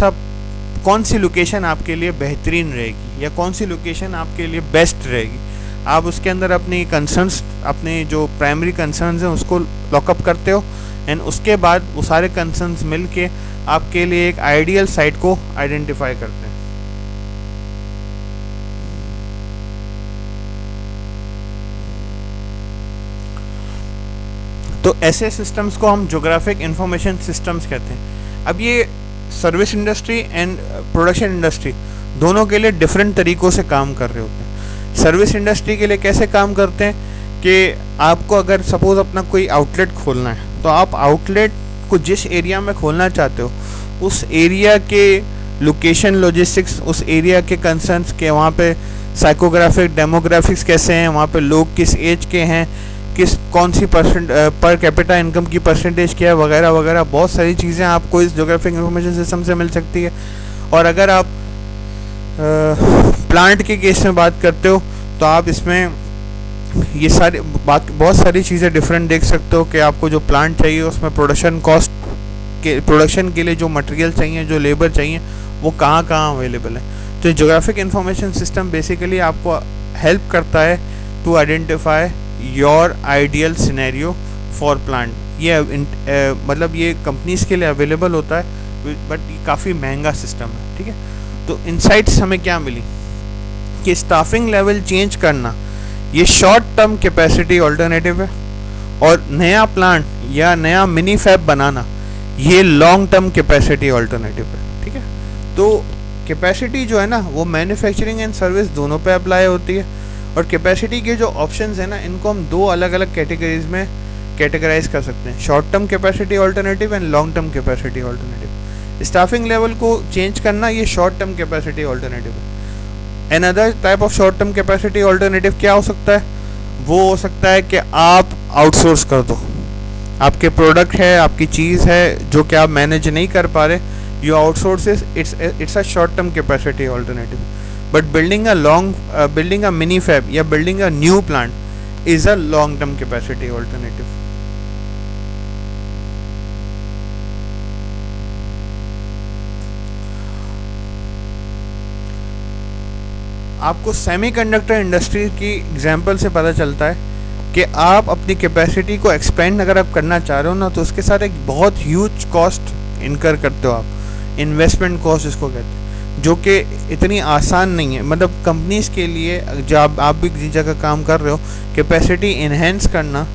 सी लोकेशन आपके लिए बेहतरीन रहेगी या कौन सी लोकेशन आपके लिए बेस्ट रहेगी। आप उसके अंदर अपनी कंसर्न्स, अपने जो प्राइमरी कंसर्न्स हैं उसको लॉकअप करते हो एंड उसके बाद वो सारे कंसर्न्स मिल के आपके लिए एक आइडियल साइट को आइडेंटिफाई करते हैं। तो ऐसे सिस्टम्स को हम ज्योग्राफिक इंफॉर्मेशन सिस्टम्स कहते हैं। अब ये service industry and production industry दोनों के लिए डिफरेंट तरीक़ों से काम कर रहे होते हैं। सर्विस इंडस्ट्री के लिए कैसे काम करते हैं कि आपको अगर सपोज़ अपना कोई आउटलेट खोलना है तो आप आउटलेट को जिस एरिया में खोलना चाहते हो उस एरिया के लोकेशन, लॉजिस्टिक्स, उस एरिया के कंसर्न्स के, वहाँ पे साइकोग्राफिक डेमोग्राफिक्स कैसे हैं, वहाँ पे लोग किस एज के हैं, कौन सी पर कैपिटा इनकम की परसेंटेज क्या है, वगैरह वगैरह बहुत सारी चीज़ें आपको इस ज्योग्राफिक इंफॉर्मेशन सिस्टम से मिल सकती है। और अगर आप प्लांट के केस में बात करते हो तो आप इसमें ये सारी बहुत सारी चीज़ें डिफरेंट देख सकते हो कि आपको जो प्लांट चाहिए उसमें प्रोडक्शन के लिए जो मटेरियल चाहिए, जो लेबर चाहिए, वो कहाँ कहाँ अवेलेबल है। तो ज्योग्राफिक इंफॉर्मेशन सिस्टम बेसिकली आपको हेल्प करता है to identify your ideal scenario for plant. ये मतलब ये कंपनीज के लिए अवेलेबल होता है बट ये काफ़ी महंगा सिस्टम है, ठीक है। तो इनसाइट्स हमें क्या मिली कि स्टाफिंग लेवल चेंज करना ये शॉर्ट टर्म कैपेसिटी ऑल्टरनेटिव है और नया प्लांट या नया मिनी फैब बनाना ये लॉन्ग टर्म कैपेसिटी ऑल्टरनेटिव है, ठीक है। तो कैपेसिटी जो है ना वो मैन्युफैक्चरिंग एंड सर्विस दोनों पे अप्लाई होती है और कैपेसिटी के जो ऑप्शंस हैं ना इनको हम दो अलग अलग कैटेगरीज में कैटेगराइज कर सकते हैं, short term capacity alternative and long term capacity alternative. Staffing level को चेंज करना ये शॉर्ट टर्म कैपेसिटी ऑल्टरनेटिव है। Another type of short term capacity alternative क्या हो सकता है? वो हो सकता है कि आप आउटसोर्स कर दो, आपके प्रोडक्ट है, आपकी चीज़ है जो कि आप मैनेज नहीं कर पा रहे, you outsource it's a short term capacity alternative. But building a mini fab या building a new plant is a long term capacity alternative. आपको सेमीकंडक्टर इंडस्ट्री की एग्जांपल से पता चलता है कि आप अपनी कैपेसिटी को एक्सपेंड अगर आप करना चाह रहे हो ना तो उसके साथ एक बहुत ह्यूज कॉस्ट इनकर करते हो आप, इन्वेस्टमेंट कॉस्ट इसको कहते हैं, जो कि इतनी आसान नहीं है। मतलब कंपनीज के लिए जब आप भी जिस जगह काम कर रहे हो कैपेसिटी इन्हेंस करना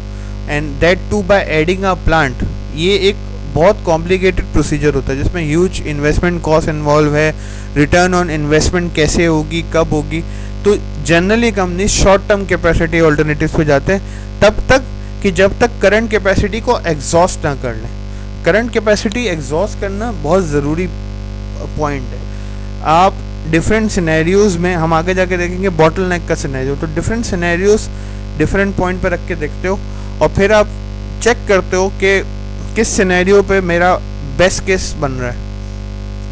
and that too by adding a plant, ये एक बहुत कॉम्प्लिकेटेड प्रोसीजर होता है जिसमें ह्यूज इन्वेस्टमेंट कॉस्ट इन्वॉल्व है, रिटर्न ऑन इन्वेस्टमेंट कैसे होगी, कब होगी। तो generally company short term capacity alternatives पे जाते हैं तब तक कि जब तक करंट कैपेसिटी को एग्जॉस्ट ना कर लें। करंट कैपेसिटी एग्जॉस्ट करना बहुत ज़रूरी पॉइंट है। आप डिफरेंट सिनेरियोज में, हम आगे जाके देखेंगे बॉटल नेक का सिनेरियो, तो डिफरेंट सिनेरियोज डिफरेंट पॉइंट पर रख के देखते हो और फिर आप चेक करते हो कि किस सिनेरियो पे मेरा बेस्ट केस बन रहा है,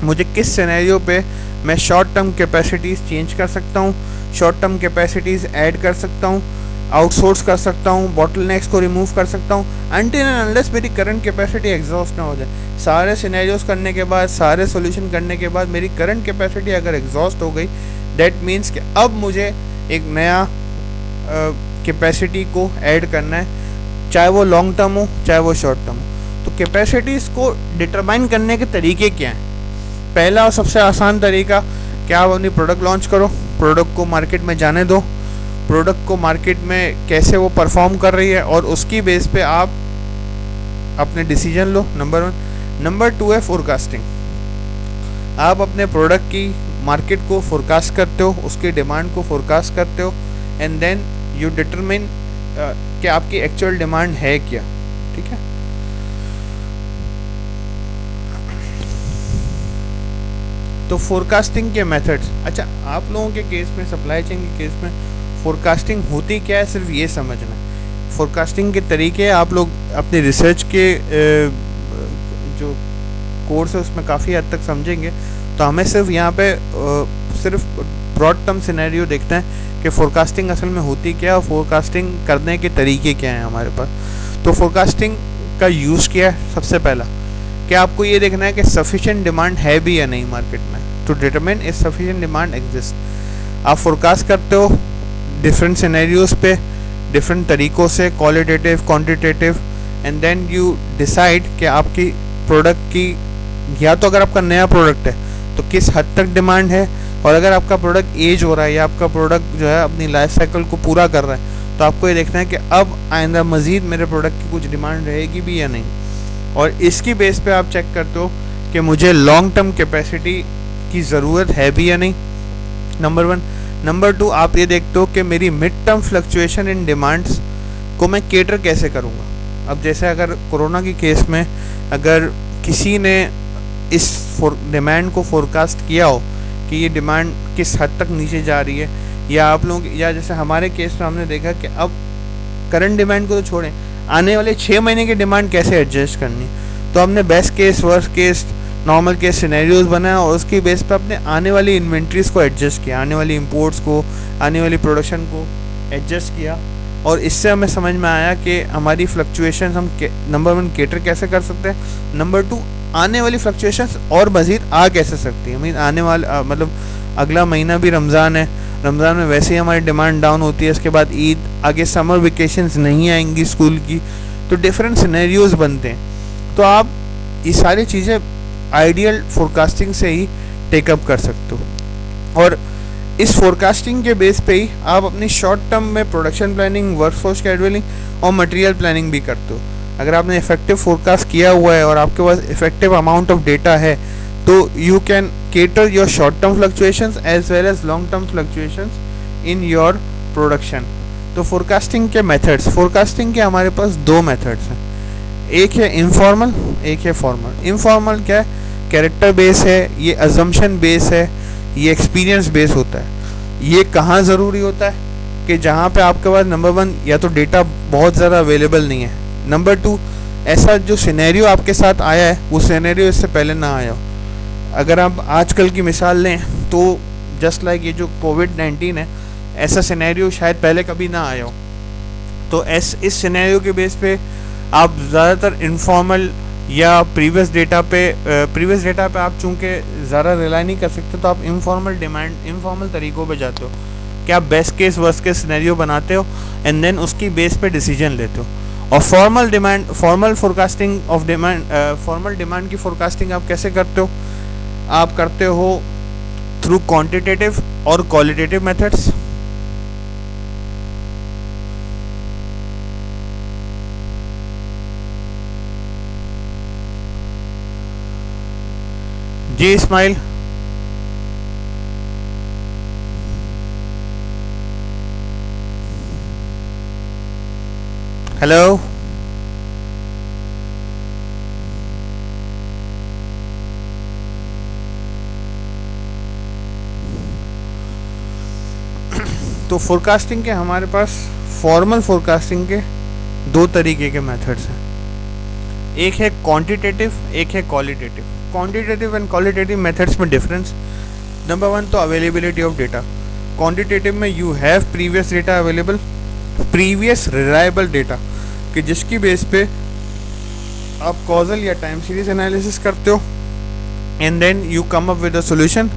मुझे किस सिनेरियो पे मैं शॉर्ट टर्म कैपेसिटीज़ चेंज कर सकता हूँ, शॉर्ट टर्म कैपेसिटीज़ ऐड कर सकता हूँ, आउटसोर्स कर सकता हूँ, बॉटलनेक्स को रिमूव कर सकता हूँ, अनटिल एंड अनलेस मेरी करंट कैपेसिटी एग्जॉस्ट ना हो जाए। सारे सिनेरियोज करने के बाद, सारे सॉल्यूशन करने के बाद मेरी करंट कैपेसिटी अगर एग्जॉस्ट हो गई, दैट मीन्स कि अब मुझे एक नया कैपेसिटी को ऐड करना है, चाहे वो लॉन्ग टर्म हो चाहे वो शॉर्ट टर्म हो। तो कैपेसिटीज़ को डिटरमाइन करने के तरीके क्या हैं? पहला और सबसे आसान तरीका क्या, आप अपनी प्रोडक्ट लॉन्च करो, प्रोडक्ट को मार्केट में जाने दो, प्रोडक्ट को मार्केट में कैसे वो परफॉर्म कर रही है और उसकी बेस पे आप अपने डिसीजन लो, नंबर 1। नंबर 2 है फोरकास्टिंग। आप अपने प्रोडक्ट की मार्केट को फोरकास्ट करते हो, उसकी डिमांड को फोरकास्ट करते हो एंड देन यू डिटरमिन कि आपकी एक्चुअल डिमांड है क्या, ठीक है। तो फोरकास्टिंग के मेथड्स, अच्छा आप लोगों के केस में, सप्लाई चेन के केस में फोरकास्टिंग होती क्या है सिर्फ ये समझना। फोरकास्टिंग के तरीके आप लोग अपनी रिसर्च के जो कोर्स है उसमें काफ़ी हद तक समझेंगे। तो हमें सिर्फ यहाँ पे सिर्फ ब्रॉड टर्म सिनेरियो देखते हैं कि फोरकास्टिंग असल में होती क्या है और फोरकास्टिंग करने के तरीके क्या हैं हमारे पास। तो फोरकास्टिंग का यूज़ क्या है? सबसे पहला कि आपको ये देखना है कि सफिशिएंट डिमांड है भी या नहीं मार्केट में, to determine if sufficient demand exist. आप फोरकास्ट करते हो डिफरेंट सिनेरियोज पे डिफरेंट तरीक़ों से, qualitative, quantitative, and then you decide कि आपकी प्रोडक्ट की, या तो अगर आपका नया प्रोडक्ट है तो किस हद तक डिमांड है, और अगर आपका प्रोडक्ट एज हो रहा है या आपका प्रोडक्ट जो है अपनी लाइफ साइकिल को पूरा कर रहा है, तो आपको ये देखना है कि अब आइंदा मज़ीद मेरे प्रोडक्ट की कुछ डिमांड रहेगी भी या नहीं। और इसकी बेस पे आप चेक करते हो कि मुझे लॉन्ग टर्म कैपेसिटी की ज़रूरत है भी या नहीं, नंबर 1। नंबर 2, आप ये देखते हो कि मेरी mid term fluctuation in demands को मैं केटर कैसे करूँगा। अब जैसे अगर कोरोना की केस में अगर किसी ने इस डिमांड को फोरकास्ट किया हो कि ये डिमांड किस हद तक नीचे जा रही है, या आप लोग, या जैसे हमारे केस में हमने देखा कि अब करंट डिमांड को तो छोड़ें, आने वाले 6 महीने की डिमांड कैसे एडजस्ट करनी, तो हमने best case, worst case, normal case scenarios बनाया और उसकी बेस पे अपने आने वाली इन्वेंट्रीज को एडजस्ट किया, आने वाली इंपोर्ट्स को, आने वाली प्रोडक्शन को एडजस्ट किया। और इससे हमें समझ में आया कि हमारी फ्लक्चुएशन हम नंबर 1 केटर कैसे कर सकते हैं, नंबर 2 आने वाली फ्लक्चुएशंस और मज़ीद आ कैसे सकती है। मीन आने वाला मतलब अगला महीना भी रमज़ान है, रमज़ान में वैसे ही हमारी डिमांड डाउन होती है, इसके बाद ईद, आगे समर वेकेशंस नहीं आएंगी स्कूल की, तो डिफरेंट सिनेरियोज बनते हैं। तो आप ये सारी चीज़ें आइडियल फोरकास्टिंग से ही टेकअप कर सकते हो, और इस फोरकास्टिंग के बेस पे ही आप अपनी शॉर्ट टर्म में प्रोडक्शन प्लानिंग, वर्कफोर्स शेड्यूलिंग और मटेरियल प्लानिंग भी करते हो। अगर आपने इफेक्टिव फोरकास्ट किया हुआ है और आपके पास इफेक्टिव अमाउंट ऑफ डेटा है, तो you can cater your short term fluctuations as well as long term fluctuations in your production. तो फोरकास्टिंग के मेथड्स, फोरकास्टिंग के हमारे पास 2 मेथड्स हैं, एक है इनफॉर्मल, एक है फॉर्मल। इनफॉर्मल क्या है? कैरेक्टर बेस है, ये अजम्पशन बेस है, ये एक्सपीरियंस बेस होता है। ये कहाँ ज़रूरी होता है कि जहाँ पे आपके पास नंबर 1 या तो डेटा बहुत ज़्यादा अवेलेबल नहीं है, नंबर 2 ऐसा जो सिनेरियो आपके साथ आया है वो सिनेरियो इससे पहले ना आया हो। अगर आप आजकल की मिसाल लें तो जस्ट लाइक ये जो कोविड-19 है, ऐसा सिनेरियो शायद पहले कभी ना आया हो। तो इस सिनेरियो के बेस पे आप ज़्यादातर इनफॉर्मल या प्रीवियस डेटा पे आप चूँकि ज़्यादा रिलाई नहीं कर सकते, तो आप इनफॉर्मल तरीक़ों पे जाते हो कि आप best case, worst case scenario बनाते हो एंड देन उसकी बेस पे डिसीजन लेते हो। और फॉर्मल डिमांड की फोरकास्टिंग आप कैसे करते हो? आप करते हो थ्रू क्वांटिटेटिव और क्वालिटेटिव मेथड्स। जी इस्माइल, हेलो, तो फोरकास्टिंग के हमारे पास फॉर्मल फोरकास्टिंग के 2 तरीके के मेथड्स हैं, एक है क्वांटिटेटिव, एक है qualitative. Quantitative and qualitative methods में डिफरेंस, नंबर 1 तो अवेलेबिलिटी ऑफ डेटा। क्वांटिटेटिव में you have previous data available, previous reliable data, कि जिसकी बेस पे आप कॉजल या टाइम सीरीज एनालिसिस करते हो and then you come up with a solution.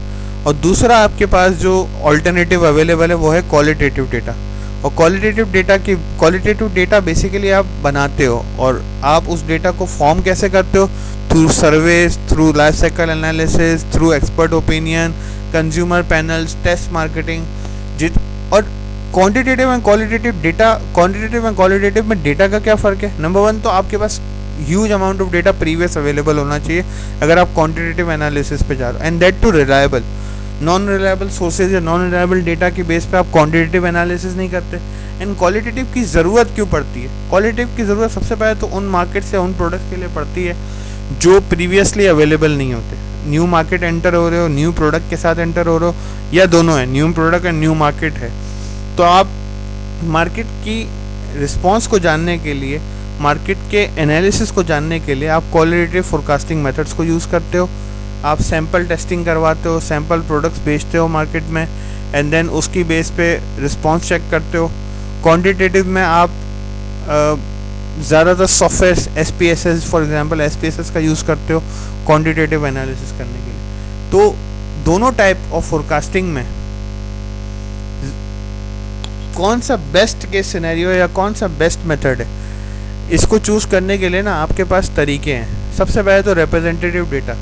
और दूसरा आपके पास जो ऑल्टरनेटिव अवेलेबल है वो है क्वालिटेटिव डेटा। और क्वालिटेटिव डेटा बेसिकली आप बनाते हो, और आप उस डेटा को फॉर्म कैसे करते हो? Through surveys, through life cycle analysis, through expert opinion, consumer panels, test marketing. और क्वांटिटेटिव एंड क्वालिटेटिव में डेटा का क्या फ़र्क है? नंबर 1 तो आपके पास huge amount of data previous available होना चाहिए अगर आप क्वांटिटेटिव एनालिसिस पे जा रहे हो, and that too reliable. Non reliable sources या नॉन रिलायबल डेटा की बेस पे आप क्वांटिटेटिव एनालिसिस नहीं करते। एंड क्वालिटेटिव की ज़रूरत क्यों पड़ती है? क्वालिटेटिव की ज़रूरत सबसे पहले तो उन मार्केट्स या उन प्रोडक्ट्स के लिए पड़ती है जो प्रीवियसली अवेलेबल नहीं होते। न्यू मार्केट एंटर हो रहे हो, न्यू प्रोडक्ट के साथ एंटर हो रहे हो, या दोनों है, new product and new market है, तो आप मार्केट की रिस्पॉन्स को जानने के लिए, मार्केट के एनालिसिस को जानने के लिए आप क्वालिटेटिव फोरकास्टिंग मेथड्स को यूज़ करते हो। आप सैम्पल टेस्टिंग करवाते हो, सैम्पल प्रोडक्ट्स बेचते हो मार्केट में, एंड देन उसकी बेस पे रिस्पॉन्स चेक करते हो। क्वांटिटेटिव में आप ज़्यादातर software SPSS for example SPSS का यूज़ करते हो क्वांटिटेटिव एनालिसिस करने के लिए। तो दोनों टाइप ऑफ फोरकास्टिंग में कौन सा बेस्ट केस सिनेरियो या कौन सा बेस्ट मेथड है, इसको चूज़ करने के लिए ना आपके पास तरीके हैं। सबसे पहले तो रिप्रेजेंटेटिव डेटा,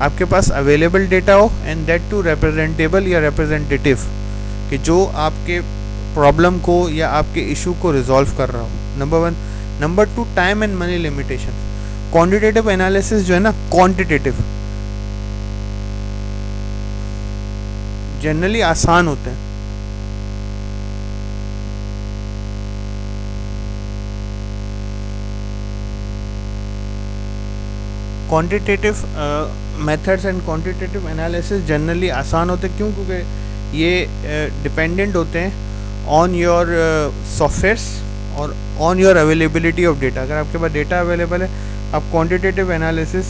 आपके पास अवेलेबल डेटा हो एंड दैट टू रिप्रेजेंटेबल या रिप्रेजेंटेटिव, कि जो आपके प्रॉब्लम को या आपके इशू को रिजॉल्व कर रहा हो, number 1। Number 2, time and money limitation. Quantitative analysis जो है ना, क्वांटिटेटिव जनरली आसान होते हैं। Quantitative methods and quantitative analysis generally आसान होते हैं, क्यों? क्योंकि ये डिपेंडेंट होते हैं ऑन योर सॉफ्टवेयर्स और on your availability of data. अगर आपके पास डेटा अवेलेबल है, आप क्वांटिटेटिव एनालिसिस।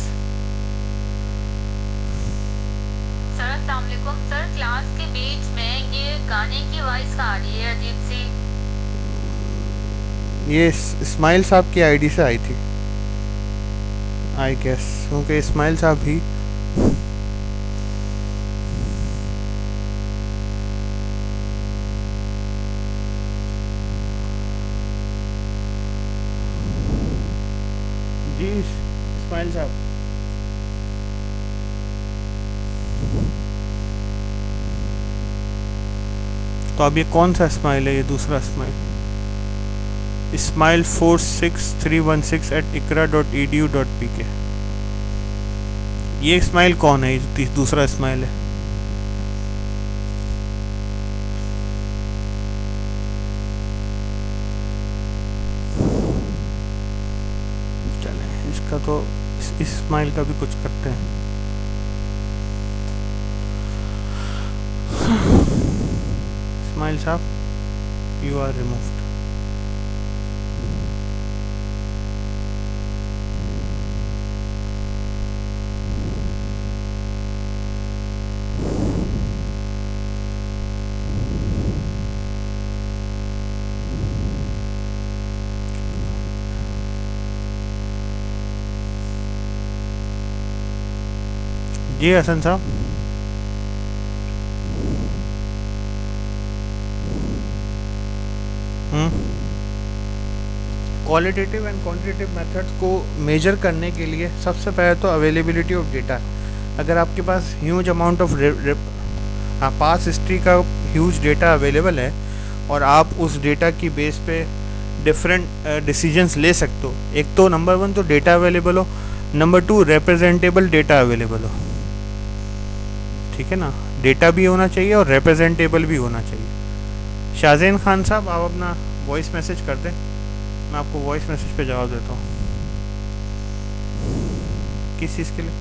सर अस्सलाम वालेकुम सर, क्लास के बीच में ये गाने की वॉइस आ रही है अजीब सी। ये इस्माइल साहब की आईडी से आई थी आई गेस, क्योंकि इस्माइल साहब ही जी इस्माइल साहब। तो अब ये कौन सा इस्माइल है? ये दूसरा इस्माइल, इस्माइल 46316@ikra.edu.pk। ये इस्माइल कौन है? ये दूसरा इस्माइल है। चलें, इसका तो इस्माइल का भी कुछ करते हैं। इस्माइल साहब, यू आर रिमूव्ड। जी हसन साहब, क्वालिटेटिव एंड क्वांटिटेटिव मेथड्स को मेजर करने के लिए सबसे पहले तो अवेलेबिलिटी ऑफ डेटा। अगर आपके पास huge amount of past history का ह्यूज डेटा अवेलेबल है और आप उस डेटा की बेस पे डिफरेंट डिसीजंस ले सकते हो। एक तो नंबर 1 तो डेटा अवेलेबल हो, नंबर 2 रिप्रेजेंटेबल डेटा अवेलेबल हो। ठीक है ना, डेटा भी होना चाहिए और रिप्रेजेंटेबल भी होना चाहिए। शाहजैन खान साहब, आप अपना वॉइस मैसेज कर दें, मैं आपको वॉइस मैसेज पे जवाब देता हूँ। किस चीज़ के लिए?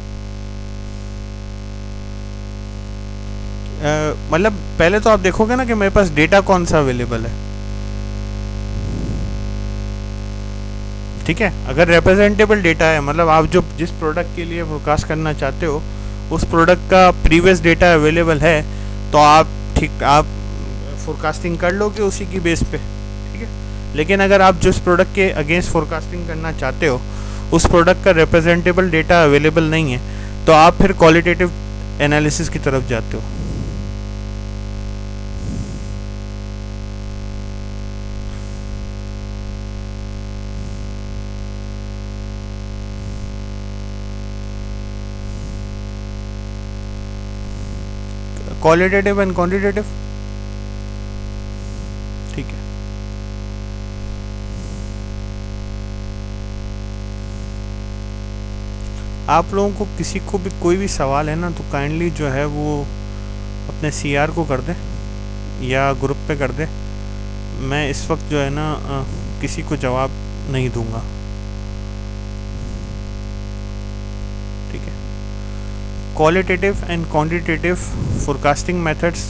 मतलब पहले तो आप देखोगे ना कि मेरे पास डेटा कौन सा अवेलेबल है। ठीक है, अगर रिप्रेजेंटेबल डेटा है, मतलब आप जो जिस प्रोडक्ट के लिए फोरकास्ट करना चाहते हो उस प्रोडक्ट का प्रीवियस डेटा अवेलेबल है, तो आप फोरकास्टिंग कर लोगे उसी की बेस पे। ठीक है, लेकिन अगर आप जिस प्रोडक्ट के अगेंस्ट फोरकास्टिंग करना चाहते हो उस प्रोडक्ट का रिप्रेजेंटेबल डेटा अवेलेबल नहीं है, तो आप फिर क्वालिटेटिव एनालिसिस की तरफ जाते हो। क्वालिटेटिव एंड क्वांटिटेटिव, ठीक है। आप लोगों को किसी को भी कोई भी सवाल है ना, तो काइंडली जो है वो अपने CR को कर दे या ग्रुप पे कर दे। मैं इस वक्त जो है ना किसी को जवाब नहीं दूंगा। ठीक है, qualitative and quantitative forecasting methods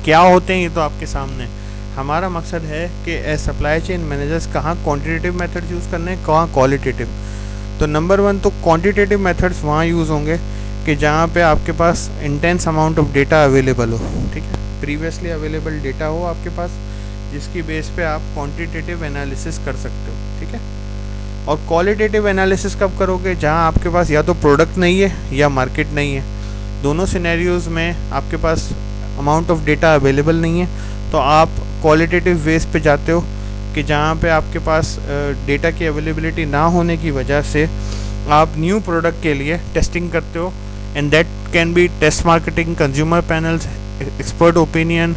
क्या होते हैं ये तो आपके सामने है। हमारा मकसद है कि एज सप्लाई चेन मैनेजर्स कहाँ क्वांटिटेटिव मेथड्स यूज़ करने हैं, कहाँ क्वालिटेटिव। तो नंबर 1 तो क्वांटिटेटिव मेथड्स वहाँ यूज़ होंगे कि जहाँ पे आपके पास intense amount of data available हो, ठीक है, प्रीवियसली अवेलेबल डेटा हो आपके पास, जिसकी बेस पे आप क्वांटिटेटिव एनालिसिस कर सकते हो, ठीक है। और क्वालिटेटिव एनालिसिस कब करोगे? जहाँ आपके पास या तो प्रोडक्ट नहीं है या मार्केट नहीं है। दोनों सिनेरियोज़ में आपके पास अमाउंट ऑफ डेटा अवेलेबल नहीं है, तो आप क्वालिटेटिव बेस पे जाते हो कि जहाँ पे आपके पास डेटा की अवेलेबिलिटी ना होने की वजह से आप न्यू प्रोडक्ट के लिए टेस्टिंग करते हो, and that can be test marketing, consumer panels, expert opinion,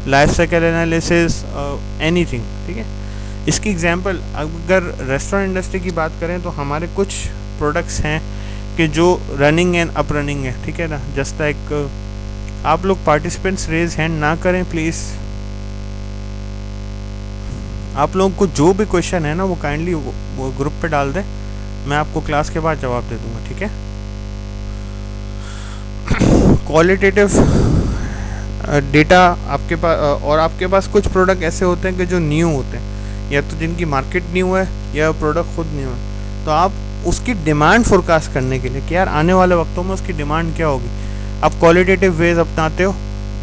life cycle analysis, anything, ठीक है। इसकी एग्जांपल अगर रेस्टोरेंट इंडस्ट्री की बात करें तो हमारे कुछ प्रोडक्ट्स हैं कि जो रनिंग एंड अप रनिंग है, ठीक है ना। जस्ट लाइक आप लोग पार्टिसिपेंट्स रेज हैंड ना करें प्लीज़। आप लोगों को जो भी क्वेश्चन है ना वो काइंडली वो ग्रुप पे डाल दें, मैं आपको क्लास के बाद जवाब दे दूंगा, ठीक है। क्वालिटेटिव डेटा आपके पास, और आपके पास कुछ प्रोडक्ट ऐसे होते हैं कि जो न्यू होते हैं, या तो जिनकी मार्केट न्यू है या प्रोडक्ट खुद न्यू है, तो आप उसकी डिमांड फोरकास्ट करने के लिए कि यार आने वाले वक्तों में उसकी डिमांड क्या होगी, आप क्वालिटेटिव वेज अपनाते हो।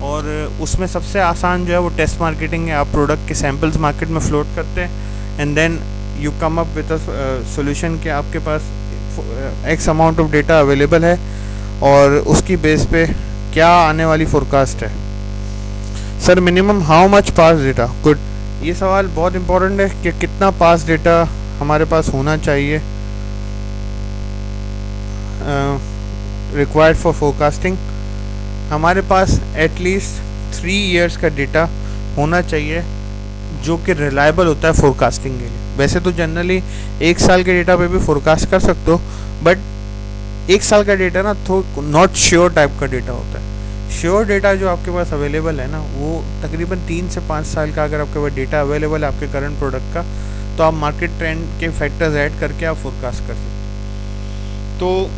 और उसमें सबसे आसान जो है वो टेस्ट मार्केटिंग है। आप प्रोडक्ट के सैम्पल्स मार्केट में फ्लोट करते हैं and then you come up with a solution कि आपके पास X amount of data available है और उसकी बेस पे क्या आने वाली फोरकास्ट है। Sir minimum how much pass data? Good, ये सवाल बहुत इंपॉर्टेंट है कि कितना पास डेटा हमारे पास होना चाहिए रिक्वायर्ड फॉर फोरकास्टिंग। हमारे पास एटलीस्ट 3 इयर्स का डेटा होना चाहिए जो कि रिलायबल होता है फोरकास्टिंग के लिए। वैसे तो जनरली 1 साल के डेटा पे भी फोरकास्ट कर सकते हो, बट 1 साल का डेटा ना तो नॉट श्योर टाइप का डेटा होता है। श्योर डेटा जो आपके पास अवेलेबल है ना वो तकरीबन 3 से 5 साल का अगर आपके पास डेटा अवेलेबल है आपके करंट प्रोडक्ट का, तो आप मार्केट ट्रेंड के फैक्टर्स ऐड करके आप फोरकास्ट कर सकते हो। तो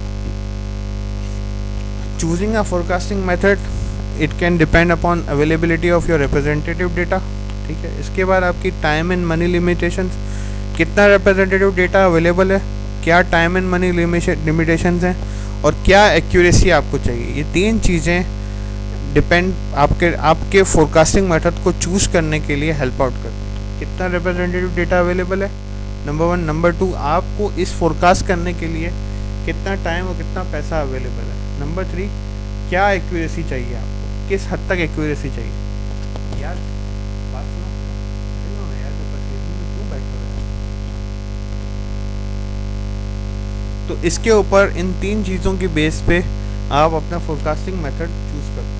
choosing a forecasting method it can depend upon availability of your representative data, ठीक है। इसके बाद आपकी टाइम एंड मनी लिमिटेशंस, कितना रिप्रेजेंटेटिव डेटा अवेलेबल है, क्या टाइम एंड मनी लिमिटेशंस हैं, और क्या एक्यूरेसी आपको चाहिए। ये 3 चीज़ें डिपेंड आपके फोरकास्टिंग मेथड को चूज करने के लिए हेल्प आउट करती है। कितना रिप्रेजेंटेटिव डेटा अवेलेबल है, नंबर 1। नंबर 2, आपको इस फोरकास्ट करने के लिए कितना टाइम और कितना पैसा अवेलेबल है। नंबर 3, क्या एक्यूरेसी चाहिए आपको, किस हद तक एक्यूरेसी चाहिए। यार बात सुनो ना यार, क्यों बैठे हो यार। तो इसके ऊपर इन 3 चीज़ों की बेस पे आप अपना फोरकास्टिंग मेथड चूज करते हो।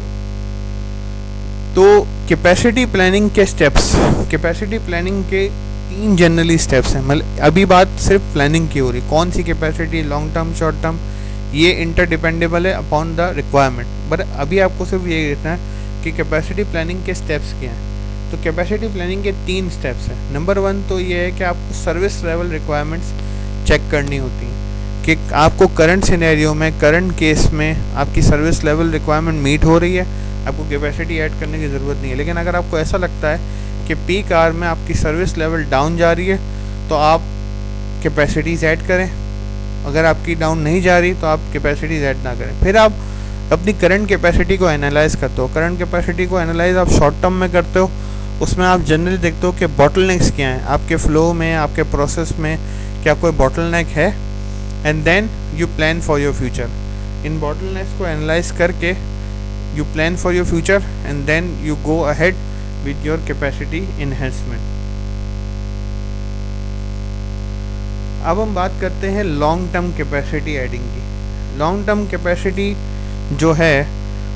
तो कैपेसिटी प्लानिंग के स्टेप्स, कैपेसिटी प्लानिंग के 3 जनरली स्टेप्स हैं। मतलब अभी बात सिर्फ प्लानिंग की हो रही, कौन सी capacity, long term, short term, ये इंटरडिपेंडेबल है अपॉन द रिक्वायरमेंट। बट अभी आपको सिर्फ ये देखना है कि कैपेसिटी प्लानिंग के स्टेप्स क्या हैं। तो कैपेसिटी प्लानिंग के 3 स्टेप्स हैं। नंबर 1 तो ये है कि आपको सर्विस लेवल रिक्वायरमेंट्स चेक करनी होती हैं कि आपको करंट सिनेरियो में, करंट केस में आपकी सर्विस लेवल रिक्वायरमेंट मीट हो रही है, आपको कैपेसिटी ऐड करने की ज़रूरत नहीं है। लेकिन अगर आपको ऐसा लगता है कि पीक आवर में आपकी सर्विस लेवल डाउन जा रही है तो आप कैपेसिटीज़ ऐड करें, अगर आपकी डाउन नहीं जा रही तो आप कैपेसिटीज ऐड ना करें। फिर आप अपनी करंट कैपेसिटी को एनालाइज करते हो। करंट कैपेसिटी को एनालाइज आप शॉर्ट टर्म में करते हो, उसमें आप जनरली देखते हो कि बॉटलनेक्स क्या हैं आपके फ्लो में, आपके प्रोसेस में क्या कोई बॉटलनेक है, and then you plan for your future. इन बॉटलनेक्स को एनालाइज करके you plan for your future and then you go ahead with your capacity enhancement. अब हम बात करते हैं लॉन्ग टर्म कैपेसिटी एडिंग की। लॉन्ग टर्म कैपेसिटी जो है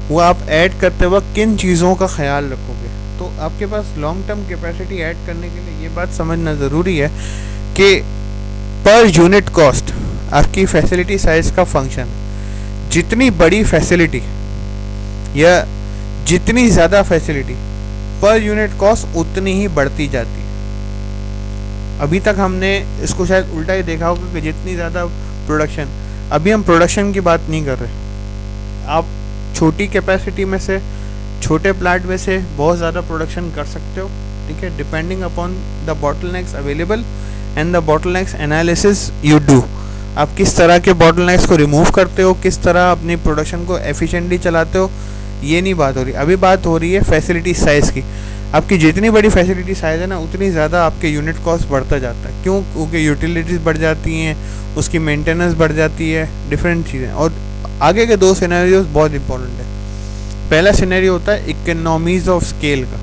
वो आप ऐड करते वक्त किन चीज़ों का ख्याल रखोगे। तो आपके पास लॉन्ग टर्म कैपेसिटी ऐड करने के लिए ये बात समझना ज़रूरी है कि पर यूनिट कॉस्ट आपकी फैसिलिटी साइज का फंक्शन। जितनी बड़ी फैसिलिटी या जितनी ज़्यादा फैसिलिटी, पर यूनिट कॉस्ट उतनी ही बढ़ती जाती है। अभी तक हमने इसको शायद उल्टा ही देखा होगा कि जितनी ज़्यादा प्रोडक्शन, अभी हम प्रोडक्शन की बात नहीं कर रहे। आप छोटी कैपेसिटी में से, छोटे प्लांट में से बहुत ज़्यादा प्रोडक्शन कर सकते हो, ठीक है, depending upon the bottlenecks available and the bottlenecks analysis you do. आप किस तरह के बॉटलनेक्स को रिमूव करते हो, किस तरह अपनी प्रोडक्शन को एफिशिएंटली चलाते हो, ये नहीं बात हो रही। अभी बात हो रही है फैसिलिटी साइज़ की। आपकी जितनी बड़ी फैसिलिटी साइज़ है ना, उतनी ज़्यादा आपके यूनिट कॉस्ट बढ़ता जाता है। क्यों? क्योंकि यूटिलिटीज़ बढ़ जाती हैं, उसकी मेंटेनेंस बढ़ जाती है, डिफरेंट चीज़ें। और आगे के 2 सिनेरियोज बहुत इंपॉर्टेंट है। पहला सिनेरियो होता है इकोनॉमीज़ ऑफ स्केल का,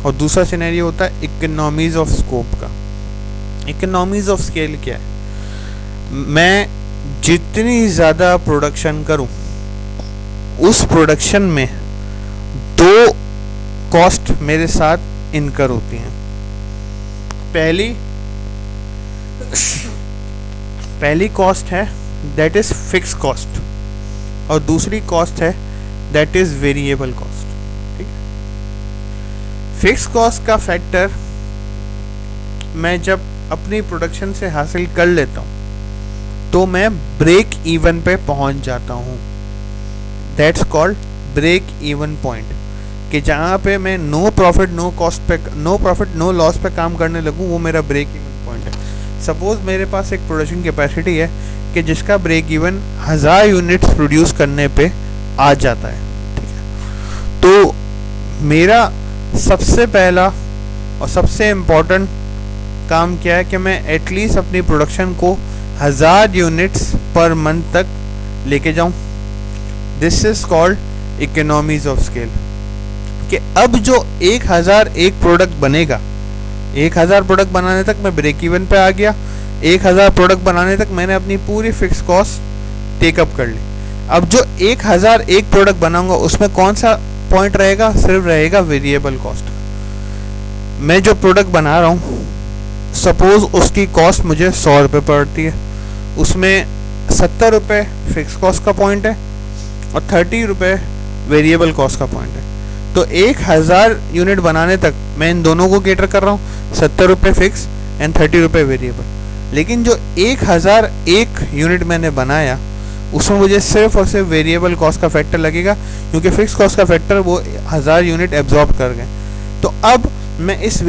और दूसरा सिनेरियो होता है इकोनॉमीज़ ऑफ स्कोप का। इकोनॉमीज़ ऑफ स्केल क्या है? मैं जितनी ज़्यादा प्रोडक्शन करूं, उस प्रोडक्शन में 2 कॉस्ट मेरे साथ इनकर होती हैं। पहली कॉस्ट है दैट इज़ फिक्स कॉस्ट, और दूसरी कॉस्ट है दैट इज़ वेरिएबल कॉस्ट। ठीक है। फिक्स कॉस्ट का फैक्टर मैं जब अपनी प्रोडक्शन से हासिल कर लेता हूँ तो मैं ब्रेक इवन पे पहुँच जाता हूँ। That's called break even point, कि जहाँ पे मैं नो प्रॉफिट नो लॉस पे काम करने लगूँ, वो मेरा ब्रेक इवन पॉइंट है। सपोज मेरे पास एक प्रोडक्शन कैपेसिटी है कि जिसका ब्रेक इवन 1000 यूनिट्स प्रोड्यूस करने पे आ जाता है। ठीक है। तो मेरा सबसे पहला और सबसे इम्पोर्टेंट काम क्या है कि मैं एटलीस्ट अपनी प्रोडक्शन को 1000 यूनिट्स पर मंथ तक लेके जाऊं। This is called economies of scale. कि अब जो 1001 प्रोडक्ट बनेगा, 1000 प्रोडक्ट बनाने तक मैं ब्रेक इवन पे आ गया। 1000 प्रोडक्ट बनाने तक मैंने अपनी पूरी फिक्स कॉस्ट टेकअप कर ली। अब जो 1001 प्रोडक्ट बनाऊंगा उसमें कौन सा पॉइंट रहेगा? सिर्फ रहेगा वेरिएबल कॉस्ट। मैं जो प्रोडक्ट बना रहा हूँ, सपोज उसकी कॉस्ट मुझे 100 रुपये पड़ती है, उसमें 70 रुपये फिक्स कॉस्ट का पॉइंट है और 30 रुपये वेरिएबल कॉस्ट का पॉइंट है। तो 1000 यूनिट बनाने तक मैं इन दोनों को केटर कर रहा हूँ, 70 रुपये फिक्स एंड 30 रुपये वेरिएबल। लेकिन जो 1001 यूनिट मैंने बनाया उसमें मुझे सिर्फ और सिर्फ वेरिएबल कॉस्ट का फैक्टर लगेगा, क्योंकि फिक्स कॉस्ट का फैक्टर वो 1000 यूनिट एब्जॉर्ब कर गए। तो अब मैं इस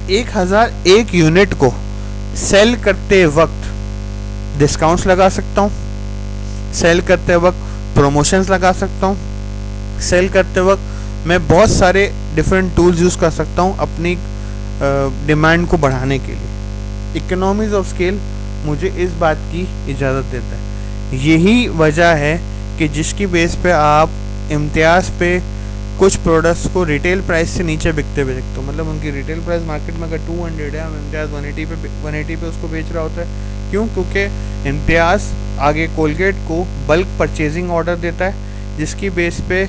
1001 यूनिट को सेल करते वक्त डिस्काउंट्स लगा सकता हूँ, सेल करते वक्त प्रमोशंस लगा सकता हूँ, सेल करते वक्त मैं बहुत सारे डिफरेंट टूल्स यूज़ कर सकता हूँ अपनी डिमांड को बढ़ाने के लिए। इकोनॉमीज ऑफ स्केल मुझे इस बात की इजाज़त देता है। यही वजह है कि जिसकी बेस पे आप इम्तियाज़ पे कुछ प्रोडक्ट्स को रिटेल प्राइस से नीचे बिकते हुए देखते हो। मतलब उनकी रिटेल प्राइस मार्केट में अगर 200 है, इम्तियाज़ 180 पे उसको बेच रहा होता है। क्यों? क्योंकि इम्तियाज़ आगे कोलगेट को बल्क परचेजिंग ऑर्डर देता है, जिसकी बेस पे